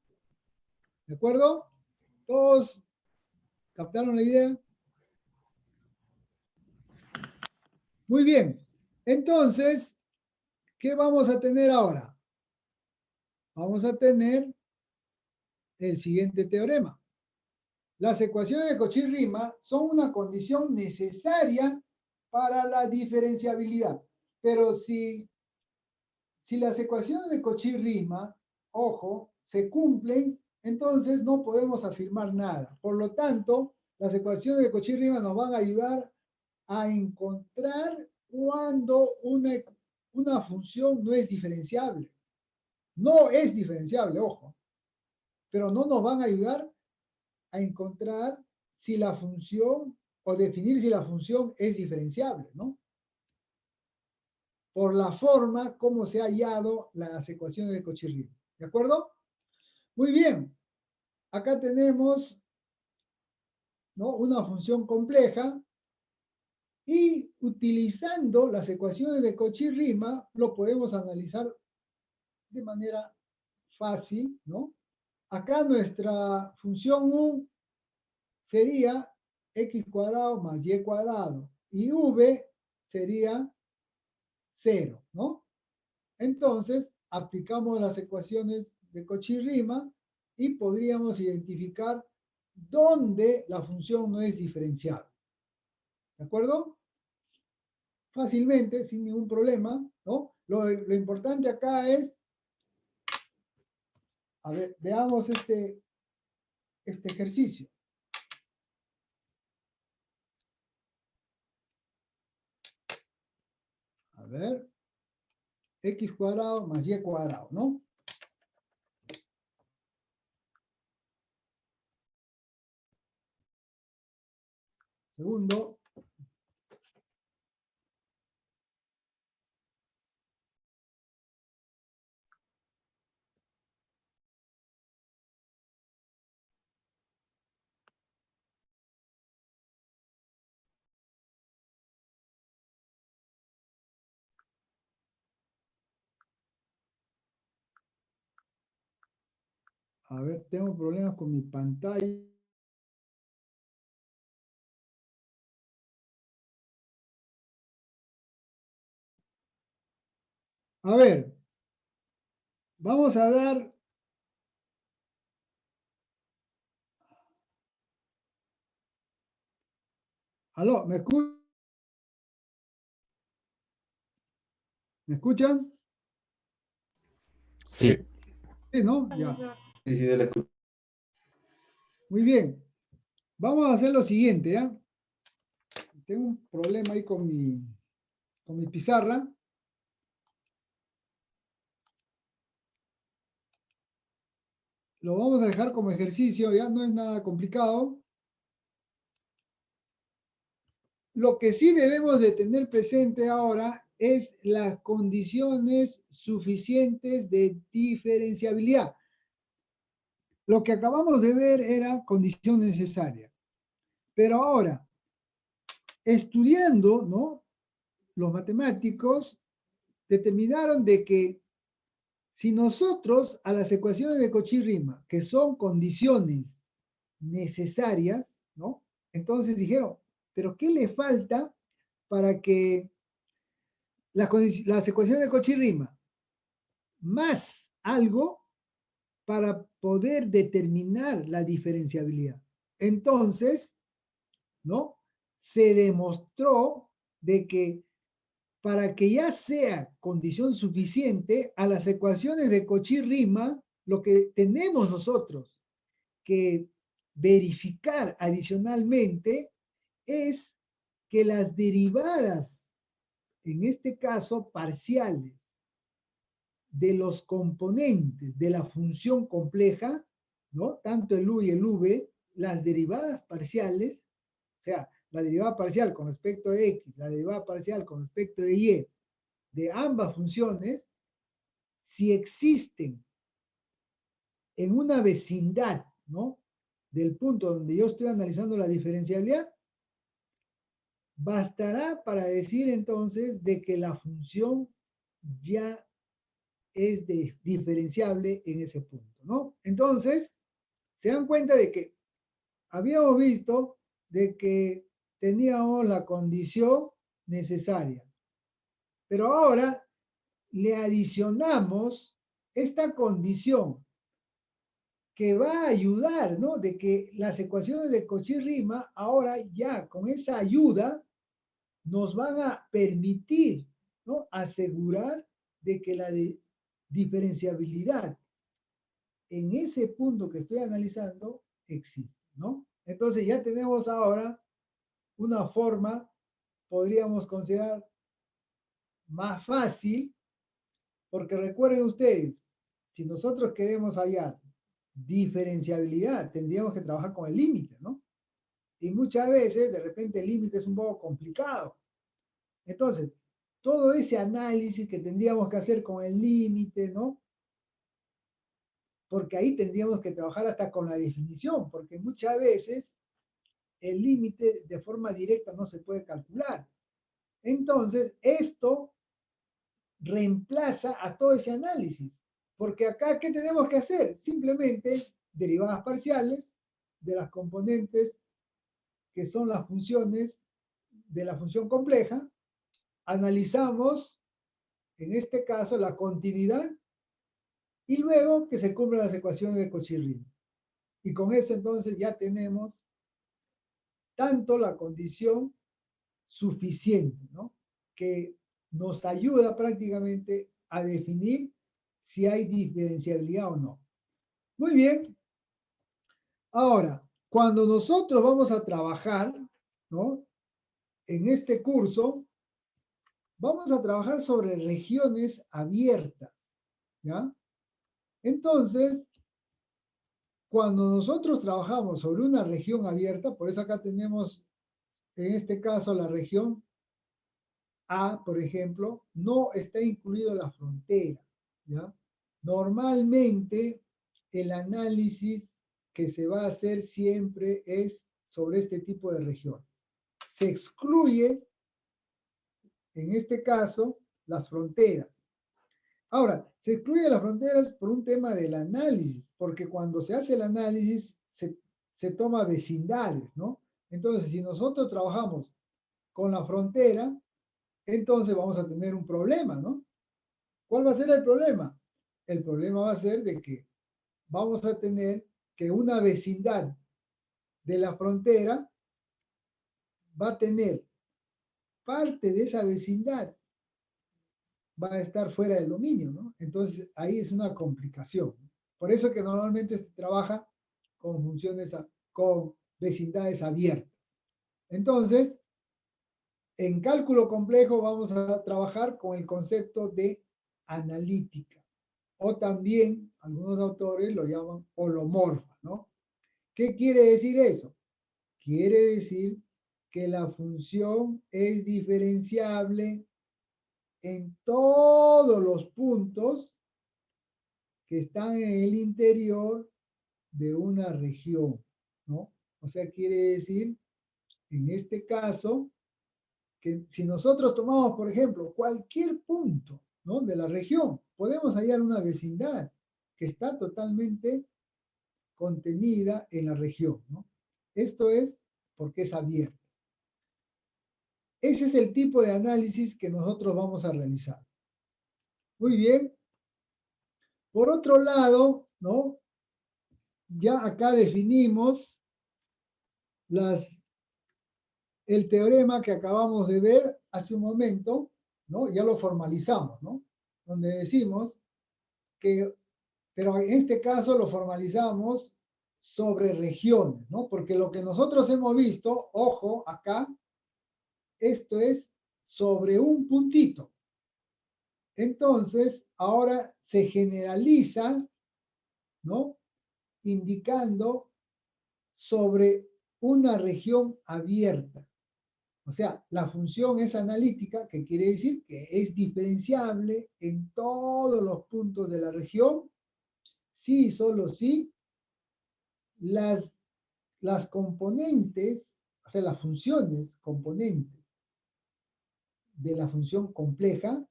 ¿De acuerdo? ¿Todos captaron la idea? Muy bien. Entonces, ¿qué vamos a tener ahora? Vamos a tener el siguiente teorema. Las ecuaciones de Cauchy-Riemann son una condición necesaria para la diferenciabilidad. Pero si las ecuaciones de Cauchy-Riemann, ojo, se cumplen, entonces no podemos afirmar nada. Por lo tanto, las ecuaciones de Cauchy-Riemann nos van a ayudar a encontrar cuando una función no es diferenciable. No es diferenciable, ojo. Pero no nos van a ayudar a encontrar si la función o definir si la función es diferenciable, ¿no? Por la forma como se ha hallado las ecuaciones de Cauchy-Riemann. ¿De acuerdo? Muy bien. Acá tenemos, ¿no?, una función compleja y utilizando las ecuaciones de Cauchy-Riemann lo podemos analizar de manera fácil, ¿no? Acá nuestra función u sería x cuadrado más y cuadrado y v sería 0, ¿no? Entonces, aplicamos las ecuaciones de Cauchy-Riemann y podríamos identificar dónde la función no es diferenciable. ¿De acuerdo? Fácilmente, sin ningún problema, ¿no? Lo importante acá es, a ver, veamos este ejercicio. A ver, x cuadrado más y cuadrado, ¿no? Segundo. A ver, tengo problemas con mi pantalla. A ver, vamos a dar... ¿Aló? ¿Me escuchan? Sí. Sí, ¿no? Ya. Sí, sí, de la escucho. Muy bien. Vamos a hacer lo siguiente, ¿ya? Tengo un problema ahí con mi pizarra. Lo vamos a dejar como ejercicio, ya no es nada complicado. Lo que sí debemos de tener presente ahora es las condiciones suficientes de diferenciabilidad. Lo que acabamos de ver era condición necesaria. Pero ahora, estudiando, ¿no?, los matemáticos determinaron de que si nosotros a las ecuaciones de Cauchy-Riemann, que son condiciones necesarias, ¿no?, entonces dijeron, ¿pero qué le falta para que las ecuaciones de Cauchy-Riemann más algo para poder determinar la diferenciabilidad? Entonces, ¿no?, se demostró de que para que ya sea condición suficiente, a las ecuaciones de Cauchy-Riemann, lo que tenemos nosotros que verificar adicionalmente es que las derivadas, en este caso parciales, de los componentes de la función compleja, ¿no?, tanto el u y el v, las derivadas parciales, o sea, la derivada parcial con respecto de x, la derivada parcial con respecto de y, de ambas funciones, si existen en una vecindad, ¿no?, del punto donde yo estoy analizando la diferenciabilidad, bastará para decir entonces de que la función ya es diferenciable en ese punto, ¿no? Entonces, se dan cuenta de que habíamos visto de que teníamos la condición necesaria. Pero ahora le adicionamos esta condición que va a ayudar, ¿no? De que las ecuaciones de Cauchy-Riemann ahora ya con esa ayuda nos van a permitir, ¿no? Asegurar de que la diferenciabilidad en ese punto que estoy analizando existe, ¿no? Entonces ya tenemos ahora una forma, podríamos considerar, más fácil, porque recuerden ustedes, si nosotros queremos hallar diferenciabilidad, tendríamos que trabajar con el límite, ¿no? Y muchas veces, de repente, el límite es un poco complicado. Entonces, todo ese análisis que tendríamos que hacer con el límite, ¿no? Porque ahí tendríamos que trabajar hasta con la definición, porque muchas veces el límite de forma directa no se puede calcular. Entonces, esto reemplaza a todo ese análisis, porque acá, ¿qué tenemos que hacer? Simplemente derivadas parciales de las componentes que son las funciones de la función compleja, analizamos, en este caso, la continuidad y luego que se cumplan las ecuaciones de Cauchy-Riemann. Y con eso entonces ya tenemos tanto la condición suficiente, ¿no? Que nos ayuda prácticamente a definir si hay diferenciabilidad o no. Muy bien. Ahora, cuando nosotros vamos a trabajar, ¿no? En este curso, vamos a trabajar sobre regiones abiertas, ¿ya? Entonces, cuando nosotros trabajamos sobre una región abierta, por eso acá tenemos, en este caso, la región A, por ejemplo, no está incluido la frontera, ¿ya? Normalmente, el análisis que se va a hacer siempre es sobre este tipo de regiones. Se excluye, en este caso, las fronteras. Ahora, se excluye las fronteras por un tema del análisis, porque cuando se hace el análisis se toma vecindades, ¿no? Entonces, si nosotros trabajamos con la frontera, entonces vamos a tener un problema, ¿no? ¿Cuál va a ser el problema? El problema va a ser de que vamos a tener que una vecindad de la frontera va a tener parte de esa vecindad va a estar fuera del dominio, ¿no? Entonces ahí es una complicación. Por eso que normalmente se trabaja con funciones, con vecindades abiertas. Entonces, en cálculo complejo vamos a trabajar con el concepto de analítica, o también algunos autores lo llaman holomorfa, ¿no? ¿Qué quiere decir eso? Quiere decir que la función es diferenciable en todos los puntos que están en el interior de una región, ¿no? O sea, quiere decir, en este caso, que si nosotros tomamos, por ejemplo, cualquier punto, ¿no? De la región, podemos hallar una vecindad que está totalmente contenida en la región, ¿no? Esto es porque es abierta. Ese es el tipo de análisis que nosotros vamos a realizar. Muy bien. Por otro lado, ¿no? Ya acá definimos el teorema que acabamos de ver hace un momento, ¿no? Ya lo formalizamos, ¿no? Donde decimos que, pero en este caso lo formalizamos sobre regiones, ¿no? Porque lo que nosotros hemos visto, ojo, acá, esto es sobre un puntito. Entonces, ahora se generaliza, ¿no? Indicando sobre una región abierta. O sea, la función es analítica, que quiere decir que es diferenciable en todos los puntos de la región, sí y solo sí las componentes, o sea, las funciones componentes de la función compleja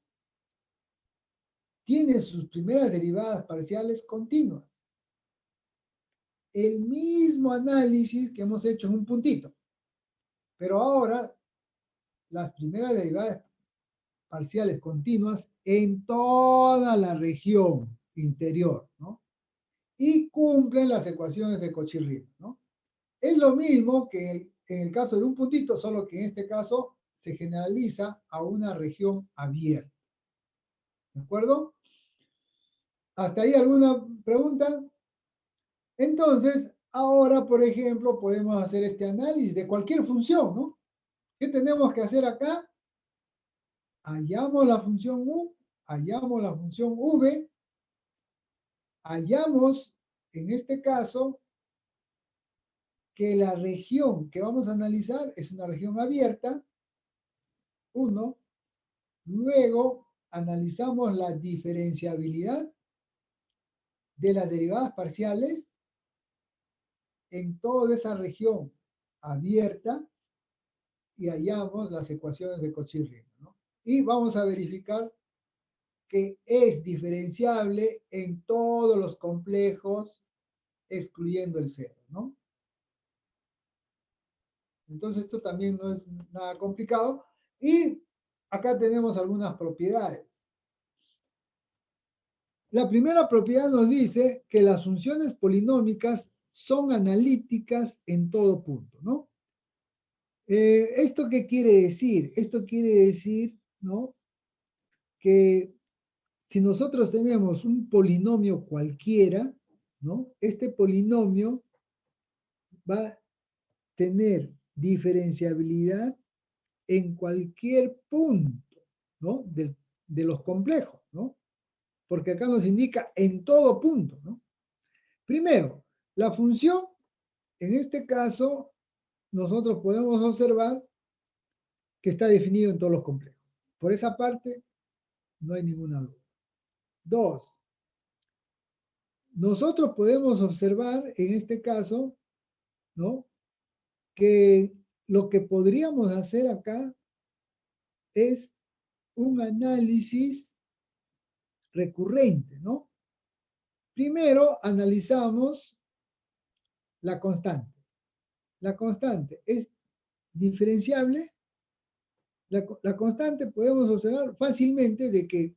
tienen sus primeras derivadas parciales continuas. El mismo análisis que hemos hecho en un puntito. Pero ahora las primeras derivadas parciales continuas en toda la región interior, ¿no? Y cumplen las ecuaciones de Cauchy-Riemann, ¿no? Es lo mismo que en el caso de un puntito, solo que en este caso se generaliza a una región abierta. ¿De acuerdo? ¿Hasta ahí alguna pregunta? Entonces, ahora, por ejemplo, podemos hacer este análisis de cualquier función, ¿no? ¿Qué tenemos que hacer acá? Hallamos la función u, hallamos la función v, hallamos, en este caso, que la región que vamos a analizar es una región abierta, 1. Luego, analizamos la diferenciabilidad de las derivadas parciales en toda esa región abierta y hallamos las ecuaciones de Cauchy-Riemann, ¿no? Y vamos a verificar que es diferenciable en todos los complejos, excluyendo el cero, ¿no? Entonces esto también no es nada complicado. Y acá tenemos algunas propiedades. La primera propiedad nos dice que las funciones polinómicas son analíticas en todo punto, ¿no? ¿Esto qué quiere decir? Esto quiere decir, ¿no?, que si nosotros tenemos un polinomio cualquiera, ¿no?, este polinomio va a tener diferenciabilidad en cualquier punto, ¿no?, de los complejos, ¿no? Porque acá nos indica en todo punto, ¿no? Primero, la función, en este caso, nosotros podemos observar que está definido en todos los complejos. Por esa parte, no hay ninguna duda. 2. Nosotros podemos observar, en este caso, ¿no?, que lo que podríamos hacer acá es un análisis recurrente, ¿no? Primero analizamos la constante. La constante es diferenciable. La constante podemos observar fácilmente de que,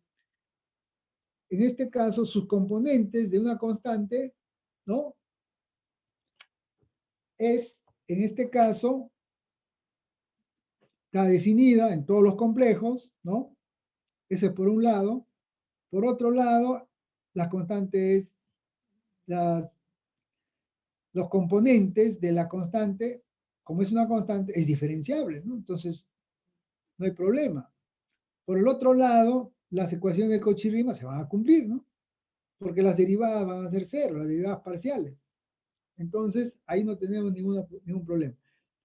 en este caso, sus componentes de una constante, ¿no?, es, en este caso, está definida en todos los complejos, ¿no? Ese es por un lado. Por otro lado, las constantes, los componentes de la constante, como es una constante, es diferenciable, ¿no? Entonces, no hay problema. Por el otro lado, las ecuaciones de Cauchy-Riemann se van a cumplir, ¿no? Porque las derivadas van a ser cero, las derivadas parciales. Entonces, ahí no tenemos ningún problema.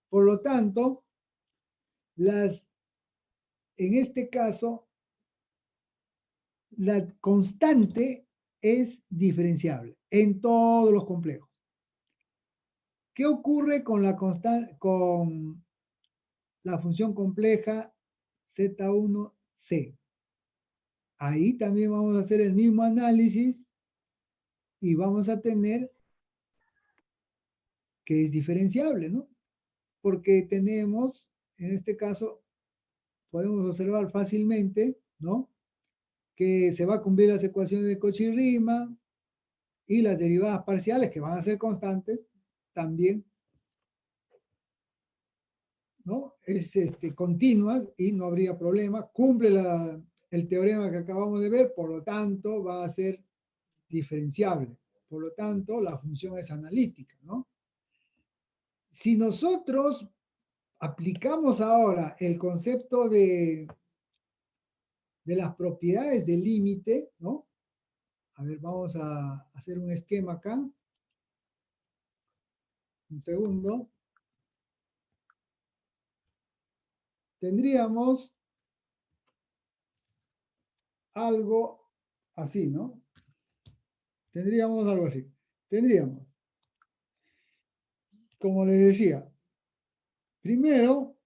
Por lo tanto, en este caso, la constante es diferenciable en todos los complejos. ¿Qué ocurre con con la función compleja Z1C? Ahí también vamos a hacer el mismo análisis y vamos a tener que es diferenciable, ¿no? Porque tenemos, en este caso, podemos observar fácilmente, ¿no?, que se va a cumplir las ecuaciones de Cauchy-Riemann y las derivadas parciales, que van a ser constantes, también, ¿no?, es continuas y no habría problema. Cumple el teorema que acabamos de ver, por lo tanto, va a ser diferenciable. Por lo tanto, la función es analítica, ¿no? Si nosotros aplicamos ahora el concepto de las propiedades del límite, ¿no? A ver, vamos a hacer un esquema acá. Un segundo. Tendríamos algo así, ¿no? Tendríamos algo así. Tendríamos, como les decía, primero,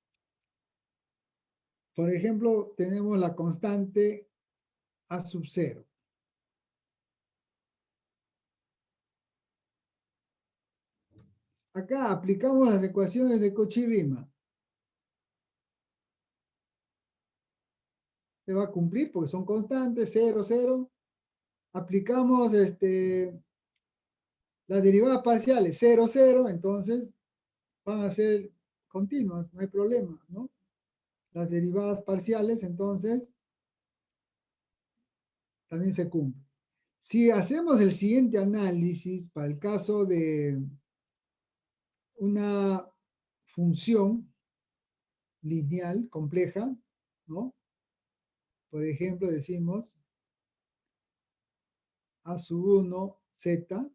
por ejemplo, tenemos la constante A sub 0. Acá aplicamos las ecuaciones de Cauchy-Riemann. se va a cumplir porque son constantes, 0, 0. Aplicamos las derivadas parciales, 0, 0, entonces van a ser continuas, no hay problema, ¿no? Las derivadas parciales, entonces, también se cumplen. Si hacemos el siguiente análisis para el caso de una función lineal compleja, ¿no? Por ejemplo, decimos a sub 1 z,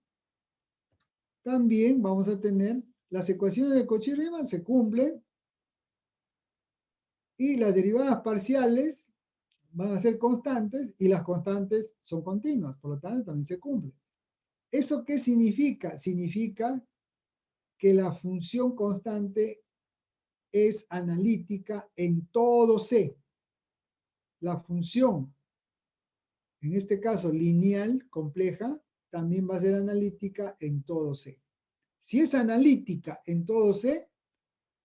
también vamos a tener las ecuaciones de Cauchy-Riemann se cumplen y las derivadas parciales van a ser constantes y las constantes son continuas, por lo tanto también se cumplen. ¿Eso qué significa? Significa que la función constante es analítica en todo C. La función, en este caso lineal, compleja, también va a ser analítica en todo C. Si es analítica en todo C,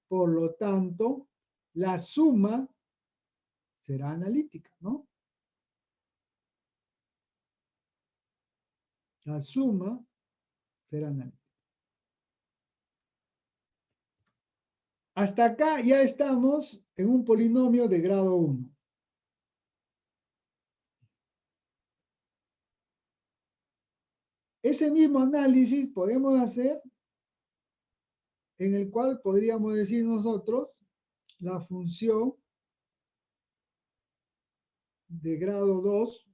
por lo tanto, la suma será analítica, ¿no? La suma será analítica. Hasta acá ya estamos en un polinomio de grado 1. Ese mismo análisis podemos hacer en el cual podríamos decir nosotros la función de grado 2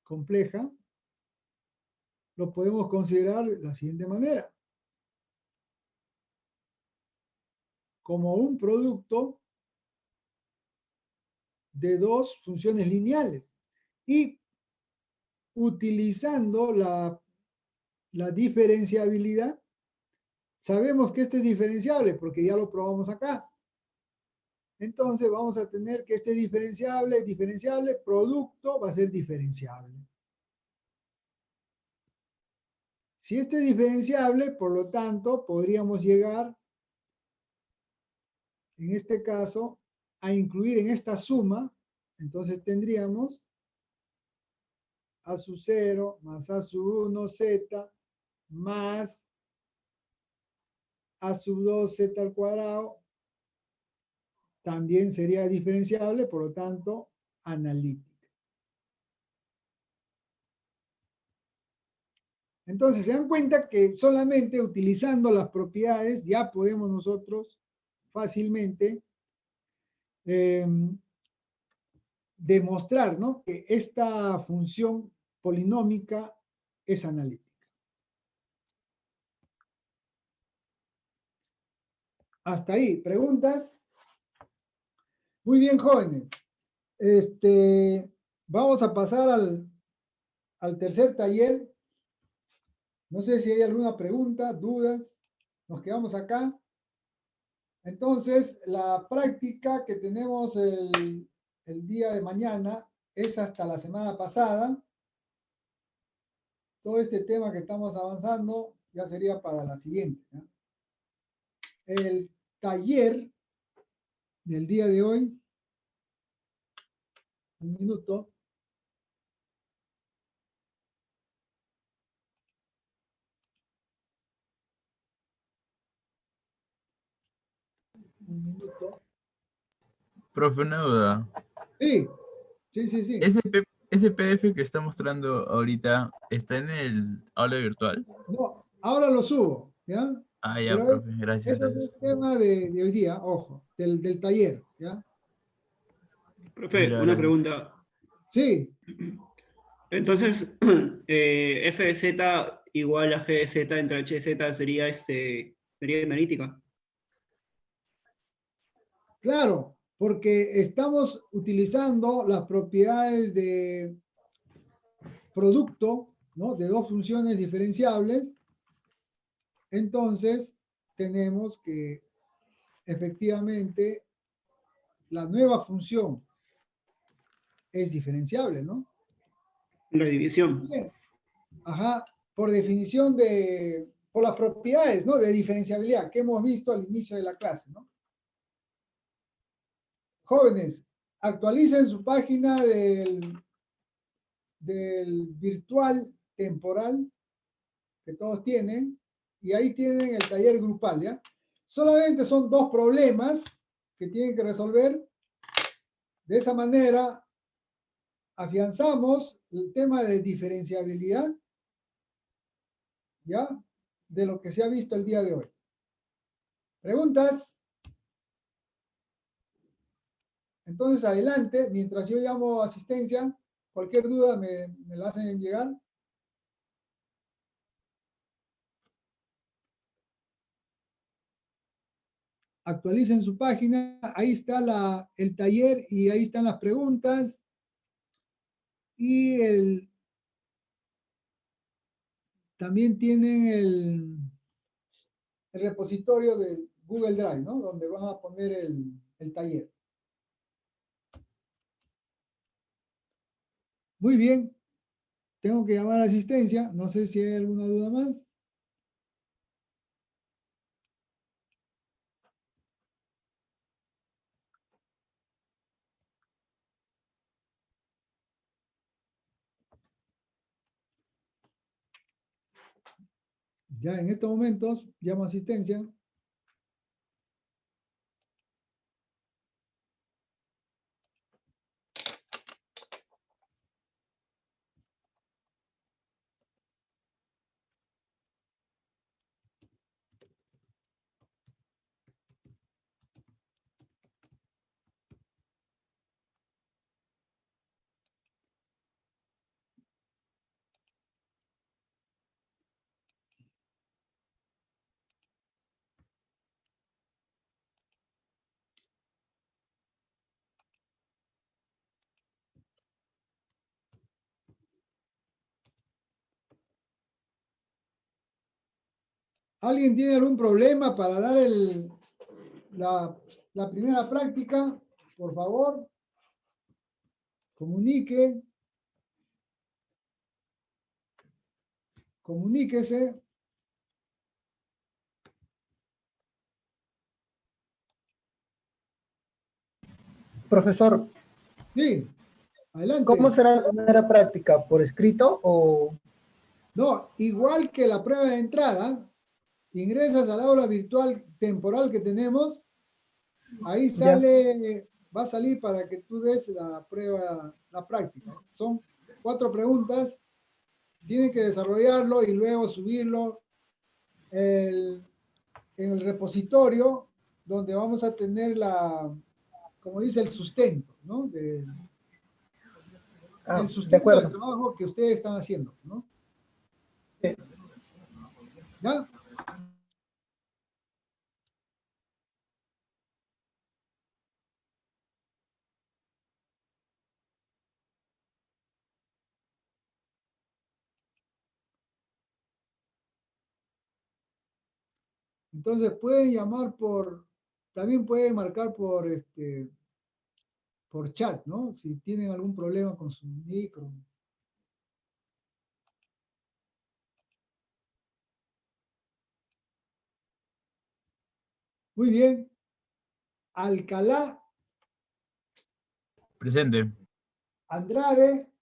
compleja, lo podemos considerar de la siguiente manera. Como un producto de dos funciones lineales y utilizando la diferenciabilidad, sabemos que este es diferenciable porque ya lo probamos acá. Entonces vamos a tener que este diferenciable, producto va a ser diferenciable. Si este es diferenciable, por lo tanto, podríamos llegar, en este caso, a incluir en esta suma, entonces tendríamos a sub 0 más a sub 1 z más a sub 2 z al cuadrado, también sería diferenciable, por lo tanto, analítica. Entonces, se dan cuenta que solamente utilizando las propiedades ya podemos nosotros fácilmente demostrar, ¿no?, que esta función polinómica es analítica. Hasta ahí, ¿preguntas? Muy bien, jóvenes. Vamos a pasar al tercer taller. No sé si hay alguna pregunta, dudas. Nos quedamos acá. Entonces, la práctica que tenemos el día de mañana es hasta la semana pasada. Todo este tema que estamos avanzando ya sería para la siguiente, ¿no? El taller del día de hoy, un minuto. Un minuto. Profe, una duda. Sí. ¿Ese PDF que está mostrando ahorita está en el aula virtual? No, ahora lo subo, ¿ya? Ah, ya, Pero profe, gracias, ese es el tema de hoy día, ojo, del taller, ¿ya? Profe, Ya, una gracias. pregunta. Sí. Entonces, f de z igual a g de z entre h de z sería analítica. Claro, porque estamos utilizando las propiedades de producto, ¿no?, de dos funciones diferenciables. Entonces, tenemos que efectivamente la nueva función es diferenciable, ¿no? La división. Bien. Ajá, por definición por las propiedades, ¿no?, de diferenciabilidad que hemos visto al inicio de la clase, ¿no? Jóvenes, actualicen su página del virtual temporal que todos tienen, y ahí tienen el taller grupal, ¿ya? Solamente son 2 problemas que tienen que resolver. De esa manera, afianzamos el tema de diferenciabilidad, ¿ya? De lo que se ha visto el día de hoy. ¿Preguntas? Entonces, adelante, mientras yo llamo asistencia, cualquier duda me la hacen llegar. Actualicen su página, ahí está el taller y ahí están las preguntas. Y también tienen el repositorio de Google Drive, ¿no? Donde van a poner el taller. Muy bien. Tengo que llamar a asistencia. No sé si hay alguna duda más. Ya en estos momentos llamo a asistencia. ¿Alguien tiene algún problema para dar la primera práctica? Por favor, comunique. Comuníquese. Profesor, Sí, adelante. ¿cómo será la primera práctica? ¿Por escrito o...? No, igual que la prueba de entrada, ingresas al aula virtual temporal que tenemos, ahí sale, va a salir para que tú des la prueba, la práctica. Son 4 preguntas, tienes que desarrollarlo y luego subirlo en el repositorio donde vamos a tener como dice, el sustento, ¿no? El sustento del trabajo que ustedes están haciendo, ¿no? Sí. ¿Ya? Entonces pueden llamar también pueden marcar por chat, ¿no? Si tienen algún problema con su micro. Muy bien. Alcalá. Presente. Andrade.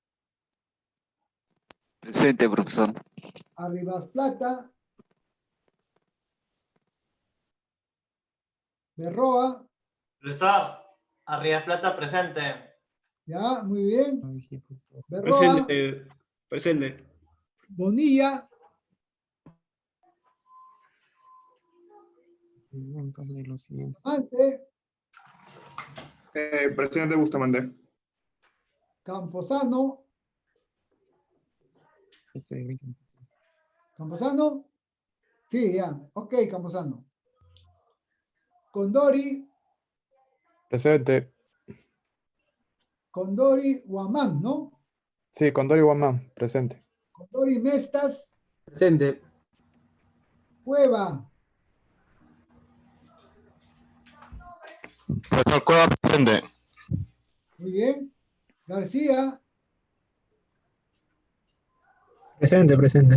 Presente, profesor. Arribas Plata. Berroa. Profesor, Arribas Plata presente. Ya, muy bien. Berroa. Presente. Bonilla. Ante. Presidente Bustamante. Camposano. ¿Camposano? Sí, ya. Ok, Camposano. Condori. Presente. Condori Guamán, ¿no? Sí, Condori Guamán, presente. Condori Mestas. Presente. Cueva. Profesor Cueva, presente. Muy bien. García. Presente, presente.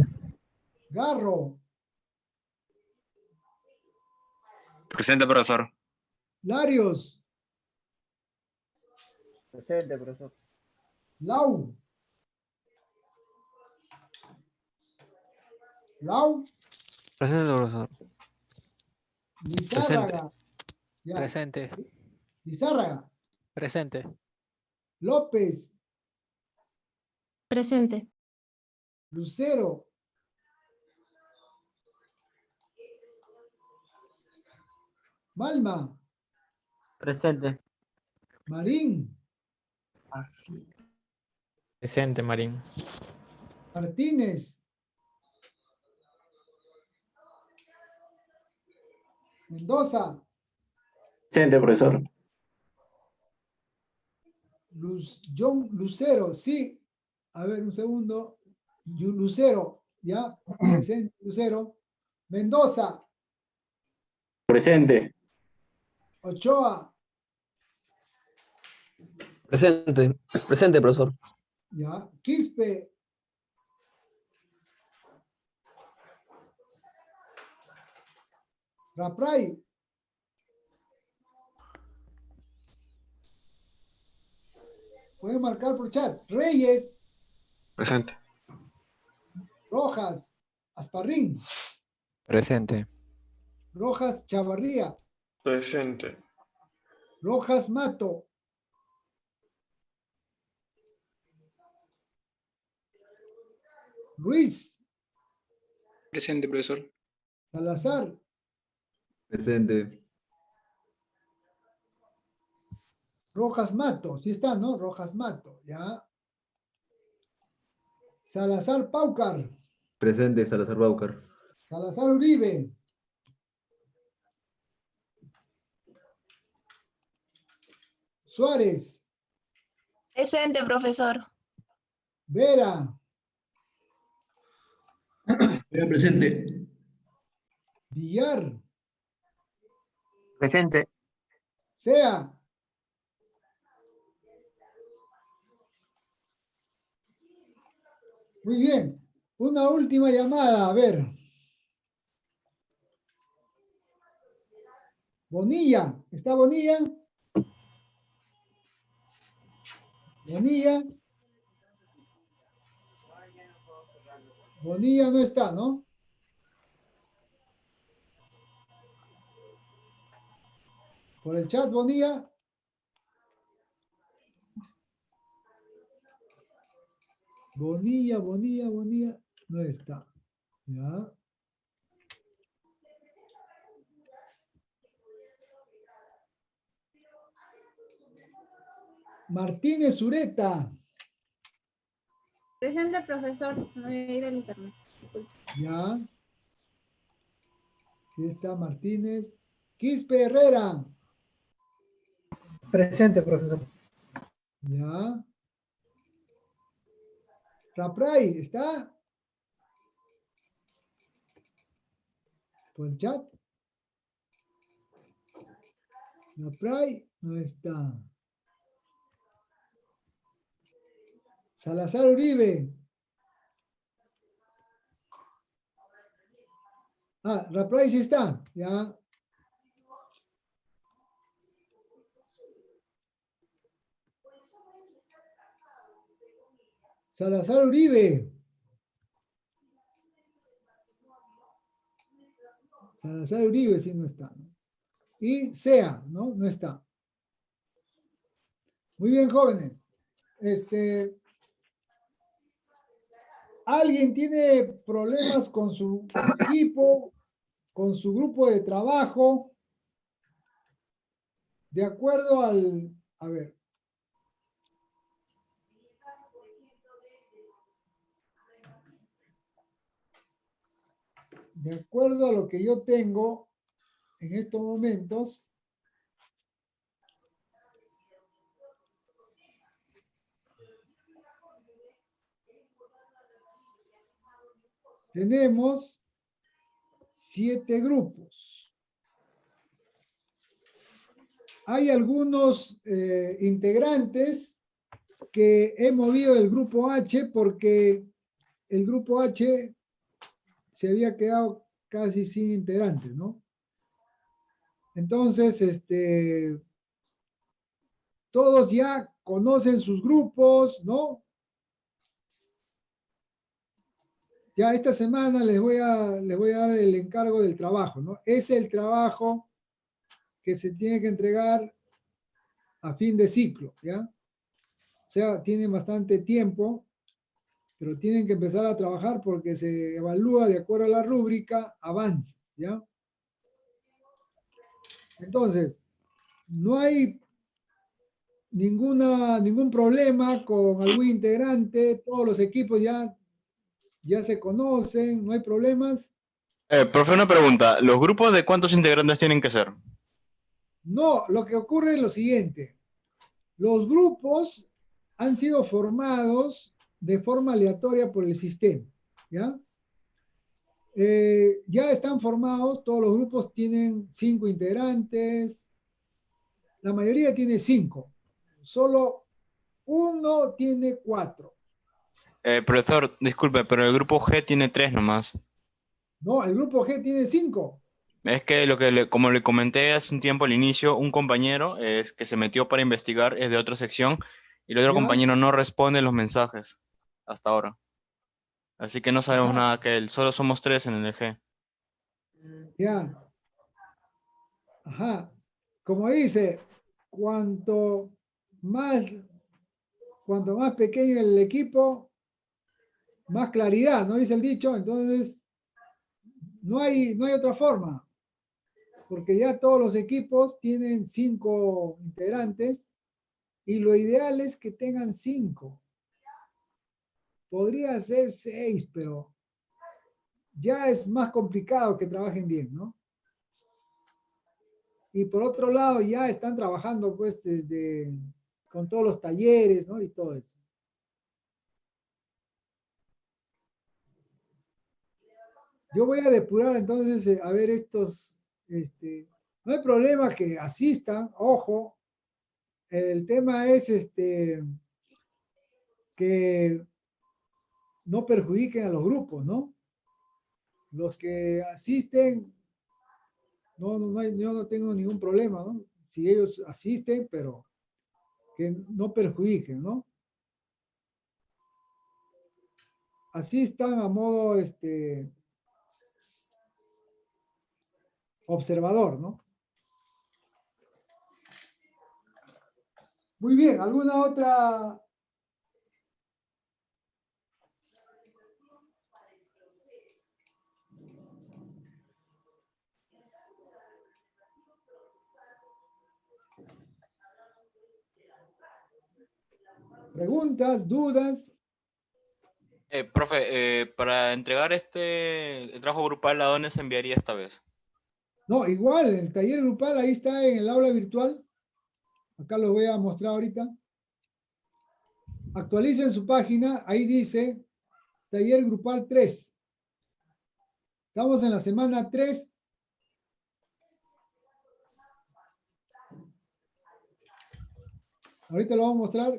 Garro. Presente, profesor. Larios. Presente, profesor. Lau. Lau. Presente, profesor. Lizárraga. Ya. Presente. Lizárraga. Presente. López. Presente. Lucero. Malma. Presente. Marín. Presente, Marín. Martínez. Mendoza. Presente, profesor. John Lucero, sí. A ver, un segundo. Lucero, ya. Presente, Lucero. Mendoza. Presente. Ochoa. Presente. Presente, profesor. Ya. Quispe. Rapray. Pueden marcar por chat. Reyes. Presente. Rojas. Asparrín. Presente. Rojas Chavarría. Presente. Rojas Mato. Ruiz. Presente, profesor. Salazar. Presente. Rojas Mato. Sí está, ¿no? Rojas Mato. Ya. Salazar Paucar. Presente, Salazar Baucar. Salazar Uribe. Suárez. Presente, profesor. Vera. Vera presente. Villar. Presente. Sea. Muy bien. Una última llamada, a ver. Bonilla. ¿Está Bonilla? Bonilla. Bonilla no está, ¿no? Por el chat, Bonilla. Bonilla, no está. Ya. Martínez Ureta. Presente, profesor. No había ido al internet. Disculpe. Ya. Aquí está Martínez. Quispe Herrera. Presente, profesor. Ya. Rapray, ¿está? Por el chat. Rapray no está. Salazar Uribe. Ah, Rapray sí está. Ya. Salazar Uribe. Salazar Uribe sí no está, ¿no? Y Sea, ¿no? No está. Muy bien, jóvenes. ¿Alguien tiene problemas con su equipo, con su grupo de trabajo? De acuerdo al... A ver. De acuerdo a lo que yo tengo en estos momentos, tenemos 7 grupos. Hay algunos integrantes que he movido el grupo H porque el grupo H se había quedado casi sin integrantes, ¿no? Entonces, todos ya conocen sus grupos, ¿no? Ya esta semana les voy a dar el encargo del trabajo, ¿no? Es el trabajo que se tiene que entregar a fin de ciclo, ¿ya? O sea, tienen bastante tiempo, pero tienen que empezar a trabajar porque se evalúa de acuerdo a la rúbrica avances, ¿ya? Entonces, no hay ningún problema con algún integrante, todos los equipos ya se conocen, no hay problemas. Profe, una pregunta. ¿Los grupos de cuántos integrantes tienen que ser? No, lo que ocurre es lo siguiente. Los grupos han sido formados de forma aleatoria por el sistema, ¿ya? Ya están formados, todos los grupos tienen 5 integrantes, la mayoría tiene 5, solo uno tiene 4. Profesor, disculpe, pero el grupo G tiene 3 nomás. No, el grupo G tiene 5. Es que como le comenté hace un tiempo al inicio, un compañero es que se metió para investigar es de otra sección y el otro ¿Ya? compañero no responde los mensajes hasta ahora. Así que no sabemos Ajá. nada que él. Solo somos 3 en el G. Ya. Ajá. Como dice, cuanto más pequeño el equipo, más claridad, ¿no dice el dicho? Entonces, no hay otra forma, porque ya todos los equipos tienen 5 integrantes y lo ideal es que tengan 5. Podría ser 6, pero ya es más complicado que trabajen bien, ¿no? Y por otro lado, ya están trabajando pues con todos los talleres, ¿no? Y todo eso. Yo voy a depurar entonces, a ver estos, no hay problema que asistan, ojo, el tema es que no perjudiquen a los grupos, ¿no? Los que asisten, yo no tengo ningún problema, ¿no? Si ellos asisten, pero que no perjudiquen, ¿no? Asistan a modo observador, ¿no? Muy bien, ¿alguna otra? ¿Preguntas, dudas? Profe, para entregar el trabajo grupal, ¿a dónde se enviaría esta vez? No, igual, el taller grupal ahí está en el aula virtual. Acá lo voy a mostrar ahorita. Actualicen su página, ahí dice taller grupal 3. Estamos en la semana 3. Ahorita lo vamos a mostrar.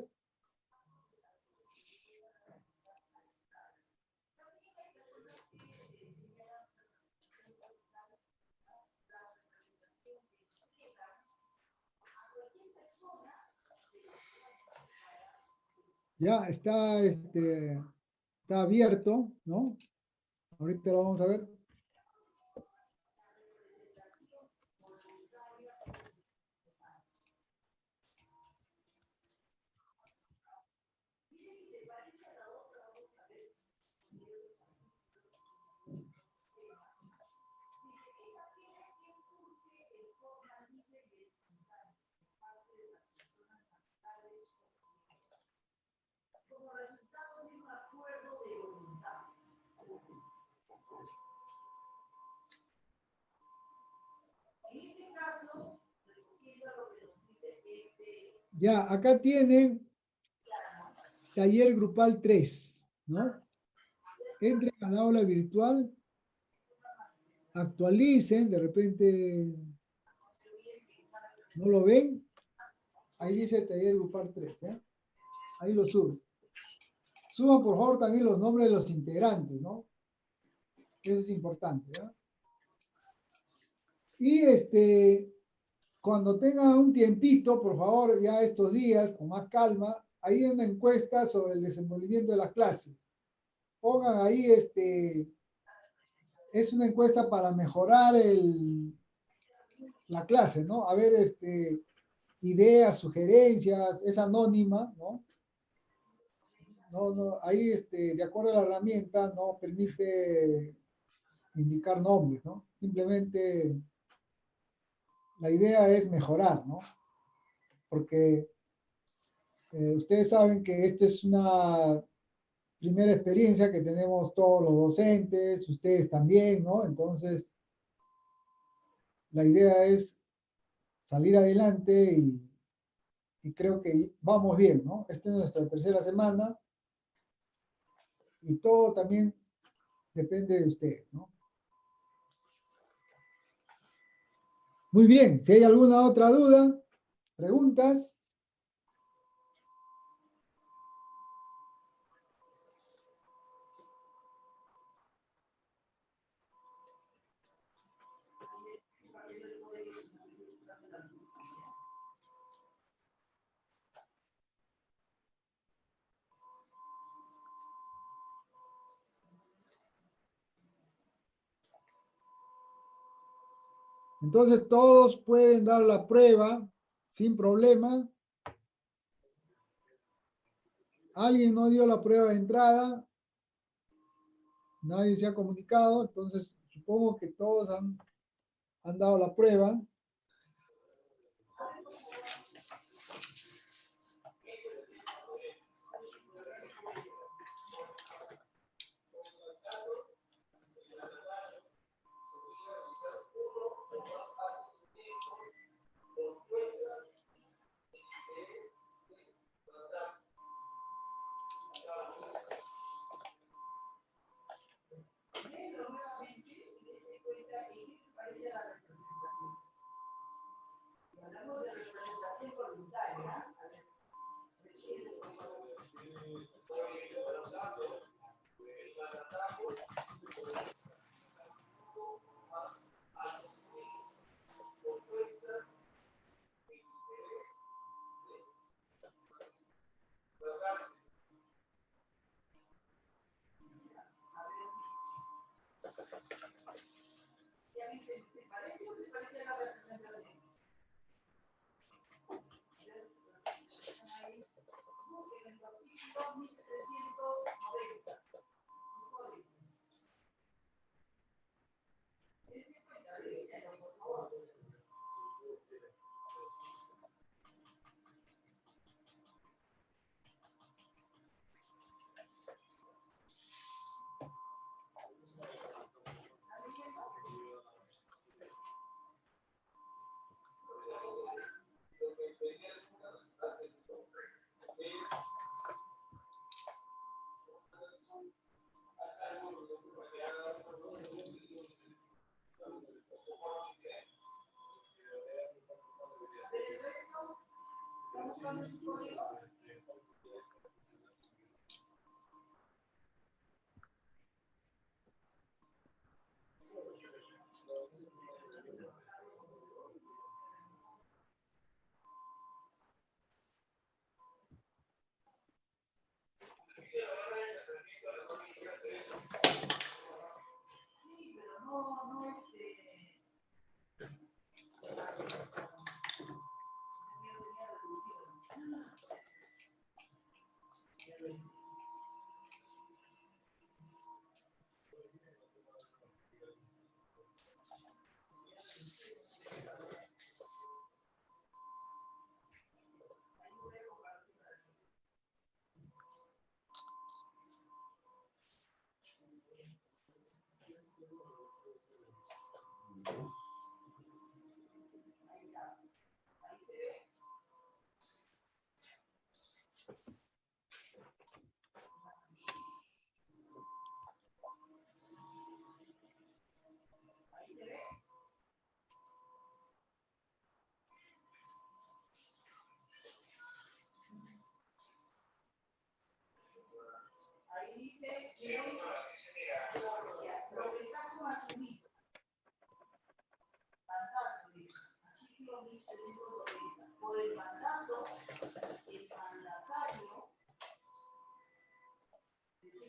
Ya está, está abierto, ¿no? Ahorita lo vamos a ver. Ya, acá tienen taller grupal 3, ¿no? Entren al aula virtual, actualicen, de repente no lo ven. Ahí dice taller grupal 3, ¿eh? Ahí lo subo. Suban por favor también los nombres de los integrantes, ¿no? Eso es importante, ¿ya? Y cuando tengan un tiempito, por favor, ya estos días, con más calma, ahí hay una encuesta sobre el desenvolvimiento de las clases. Pongan ahí, es una encuesta para mejorar la clase, ¿no? A ver, ideas, sugerencias, es anónima, ¿no? No, ahí, de acuerdo a la herramienta, no permite indicar nombres, ¿no? Simplemente la idea es mejorar, ¿no? Porque ustedes saben que esto es una primera experiencia que tenemos todos los docentes, ustedes también, ¿no? Entonces, la idea es salir adelante y creo que vamos bien, ¿no? Esta es nuestra tercera semana y todo también depende de ustedes, ¿no? Muy bien, si hay alguna otra duda, preguntas. Entonces todos pueden dar la prueba sin problema. Alguien no dio la prueba de entrada, nadie se ha comunicado, entonces supongo que todos han dado la prueba.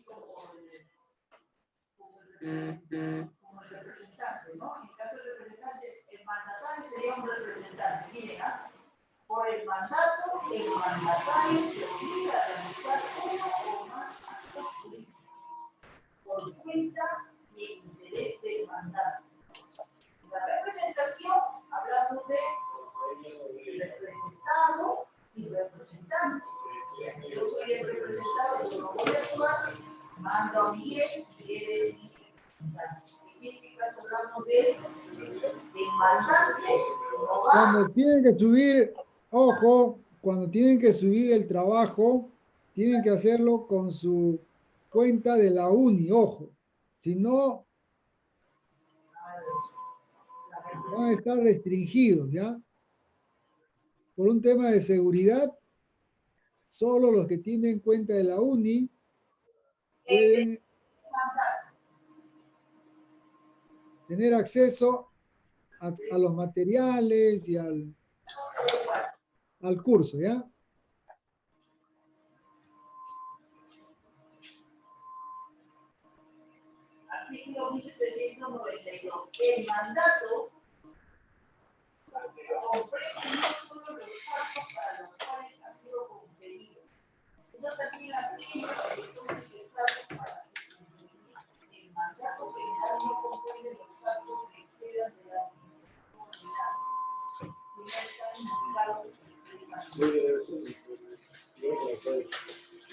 como el representante, ¿no? En el caso del representante, el mandatario sería un representante. Miren, ¿ah? Por el mandato, el mandatario se obliga a realizar uno o más actos políticos por cuenta y el interés del mandato. En la representación hablamos de representado y representante. Yo soy el representado, yo no voy a actuar, mando a Miguel, Miguel es mi representante. En este caso hablamos del mandante, no va. Cuando tienen que subir, ojo, cuando tienen que subir el trabajo, tienen que hacerlo con su cuenta de la uni, ojo. Si no, van a estar restringidos, ¿ya? Por un tema de seguridad, solo los que tienen cuenta de la uni pueden tener acceso a los materiales y al curso, ¿ya? Artículo 1792. El mandato comprende no solo los pasos para los cuales ha sido conferido, sino también aquellos que son necesarios para su cumplimiento. El mandato general no comprende los actos que excedan de la autoridad, sino están indicados expresamente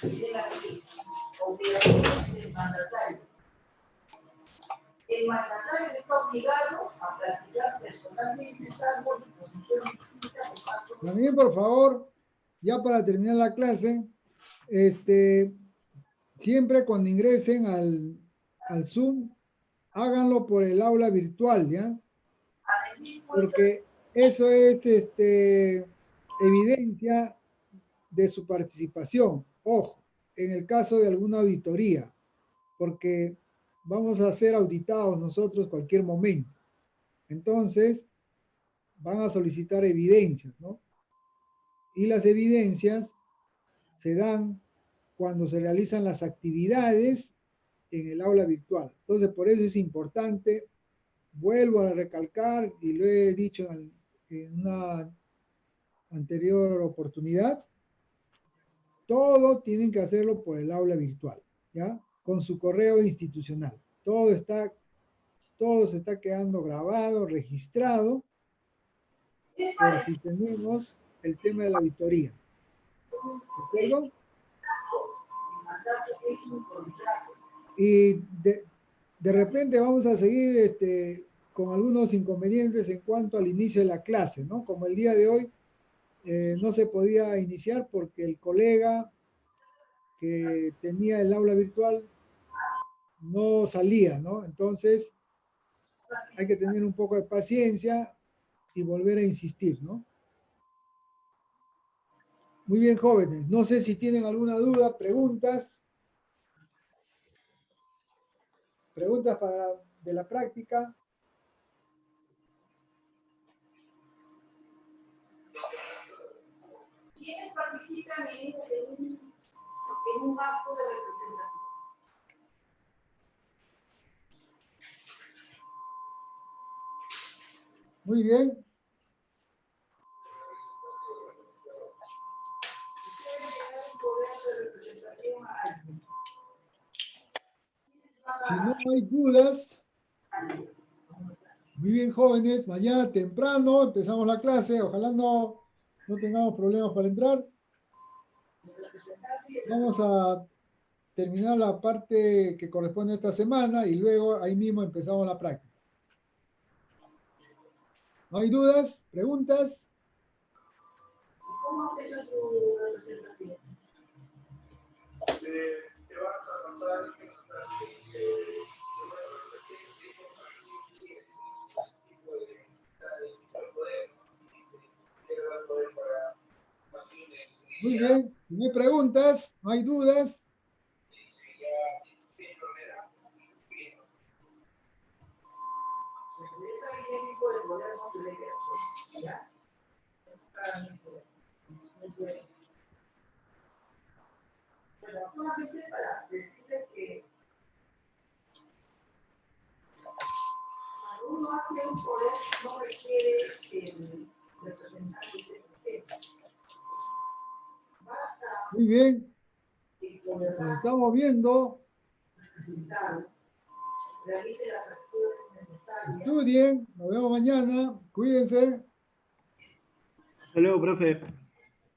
de la ley. Obligaciones del mandatario. El mandatario está obligado a practicar personalmente salvo disposiciones distintas de pactos. También, por favor, ya para terminar la clase, siempre cuando ingresen al Zoom, háganlo por el aula virtual, ¿ya? Porque eso es evidencia de su participación. Ojo, en el caso de alguna auditoría, porque vamos a ser auditados nosotros cualquier momento. Entonces, van a solicitar evidencias, ¿no? Y las evidencias se dan cuando se realizan las actividades en el aula virtual. Entonces, por eso es importante, vuelvo a recalcar, y lo he dicho en una anterior oportunidad, todo tienen que hacerlo por el aula virtual, ¿ya? Con su correo institucional. Todo se está quedando grabado, registrado, por si tenemos el tema de la auditoría. ¿De acuerdo? Y de repente vamos a seguir con algunos inconvenientes en cuanto al inicio de la clase, ¿no? Como el día de hoy no se podía iniciar porque el colega que tenía el aula virtual no salía, ¿no? Entonces hay que tener un poco de paciencia y volver a insistir, ¿no? Muy bien, jóvenes. No sé si tienen alguna duda, preguntas. Preguntas de la práctica. ¿Quiénes participan en un acto de representación? Muy bien. Si no hay dudas, muy bien, jóvenes, mañana temprano empezamos la clase. Ojalá no tengamos problemas para entrar. Vamos a terminar la parte que corresponde a esta semana y luego ahí mismo empezamos la práctica. ¿No hay dudas? ¿Preguntas? ¿Cómo has hecho tu representación? Te vas a contar Muy bien, si no hay preguntas, no hay dudas. Bueno, solamente para decirles que hace un poder no requiere el representante que presenta. Basta Muy bien. que con Nos estamos viendo. representado realice las acciones necesarias. Estudien. Nos vemos mañana. Cuídense. Hasta luego, profe.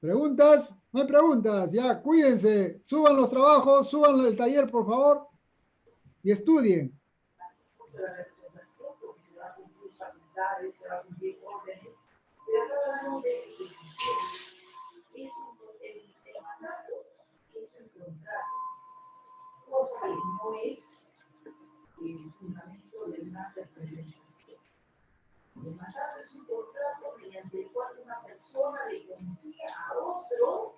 ¿Preguntas? No hay preguntas. Ya, cuídense. Suban los trabajos, suban el taller, por favor. Y estudien. De la representación, porque se va a cumplir facultades, se va a cumplir órdenes, pero acá hablamos de ejecución. El mandato es el contrato, cosa que no es el fundamento de una representación. El mandato es un contrato mediante el cual una persona le confía a otro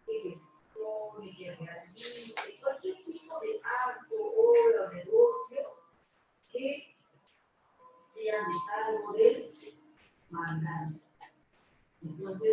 que gestione, que realice cualquier tipo de acto, obra o negocio que sean de cargo del mandante. Entonces,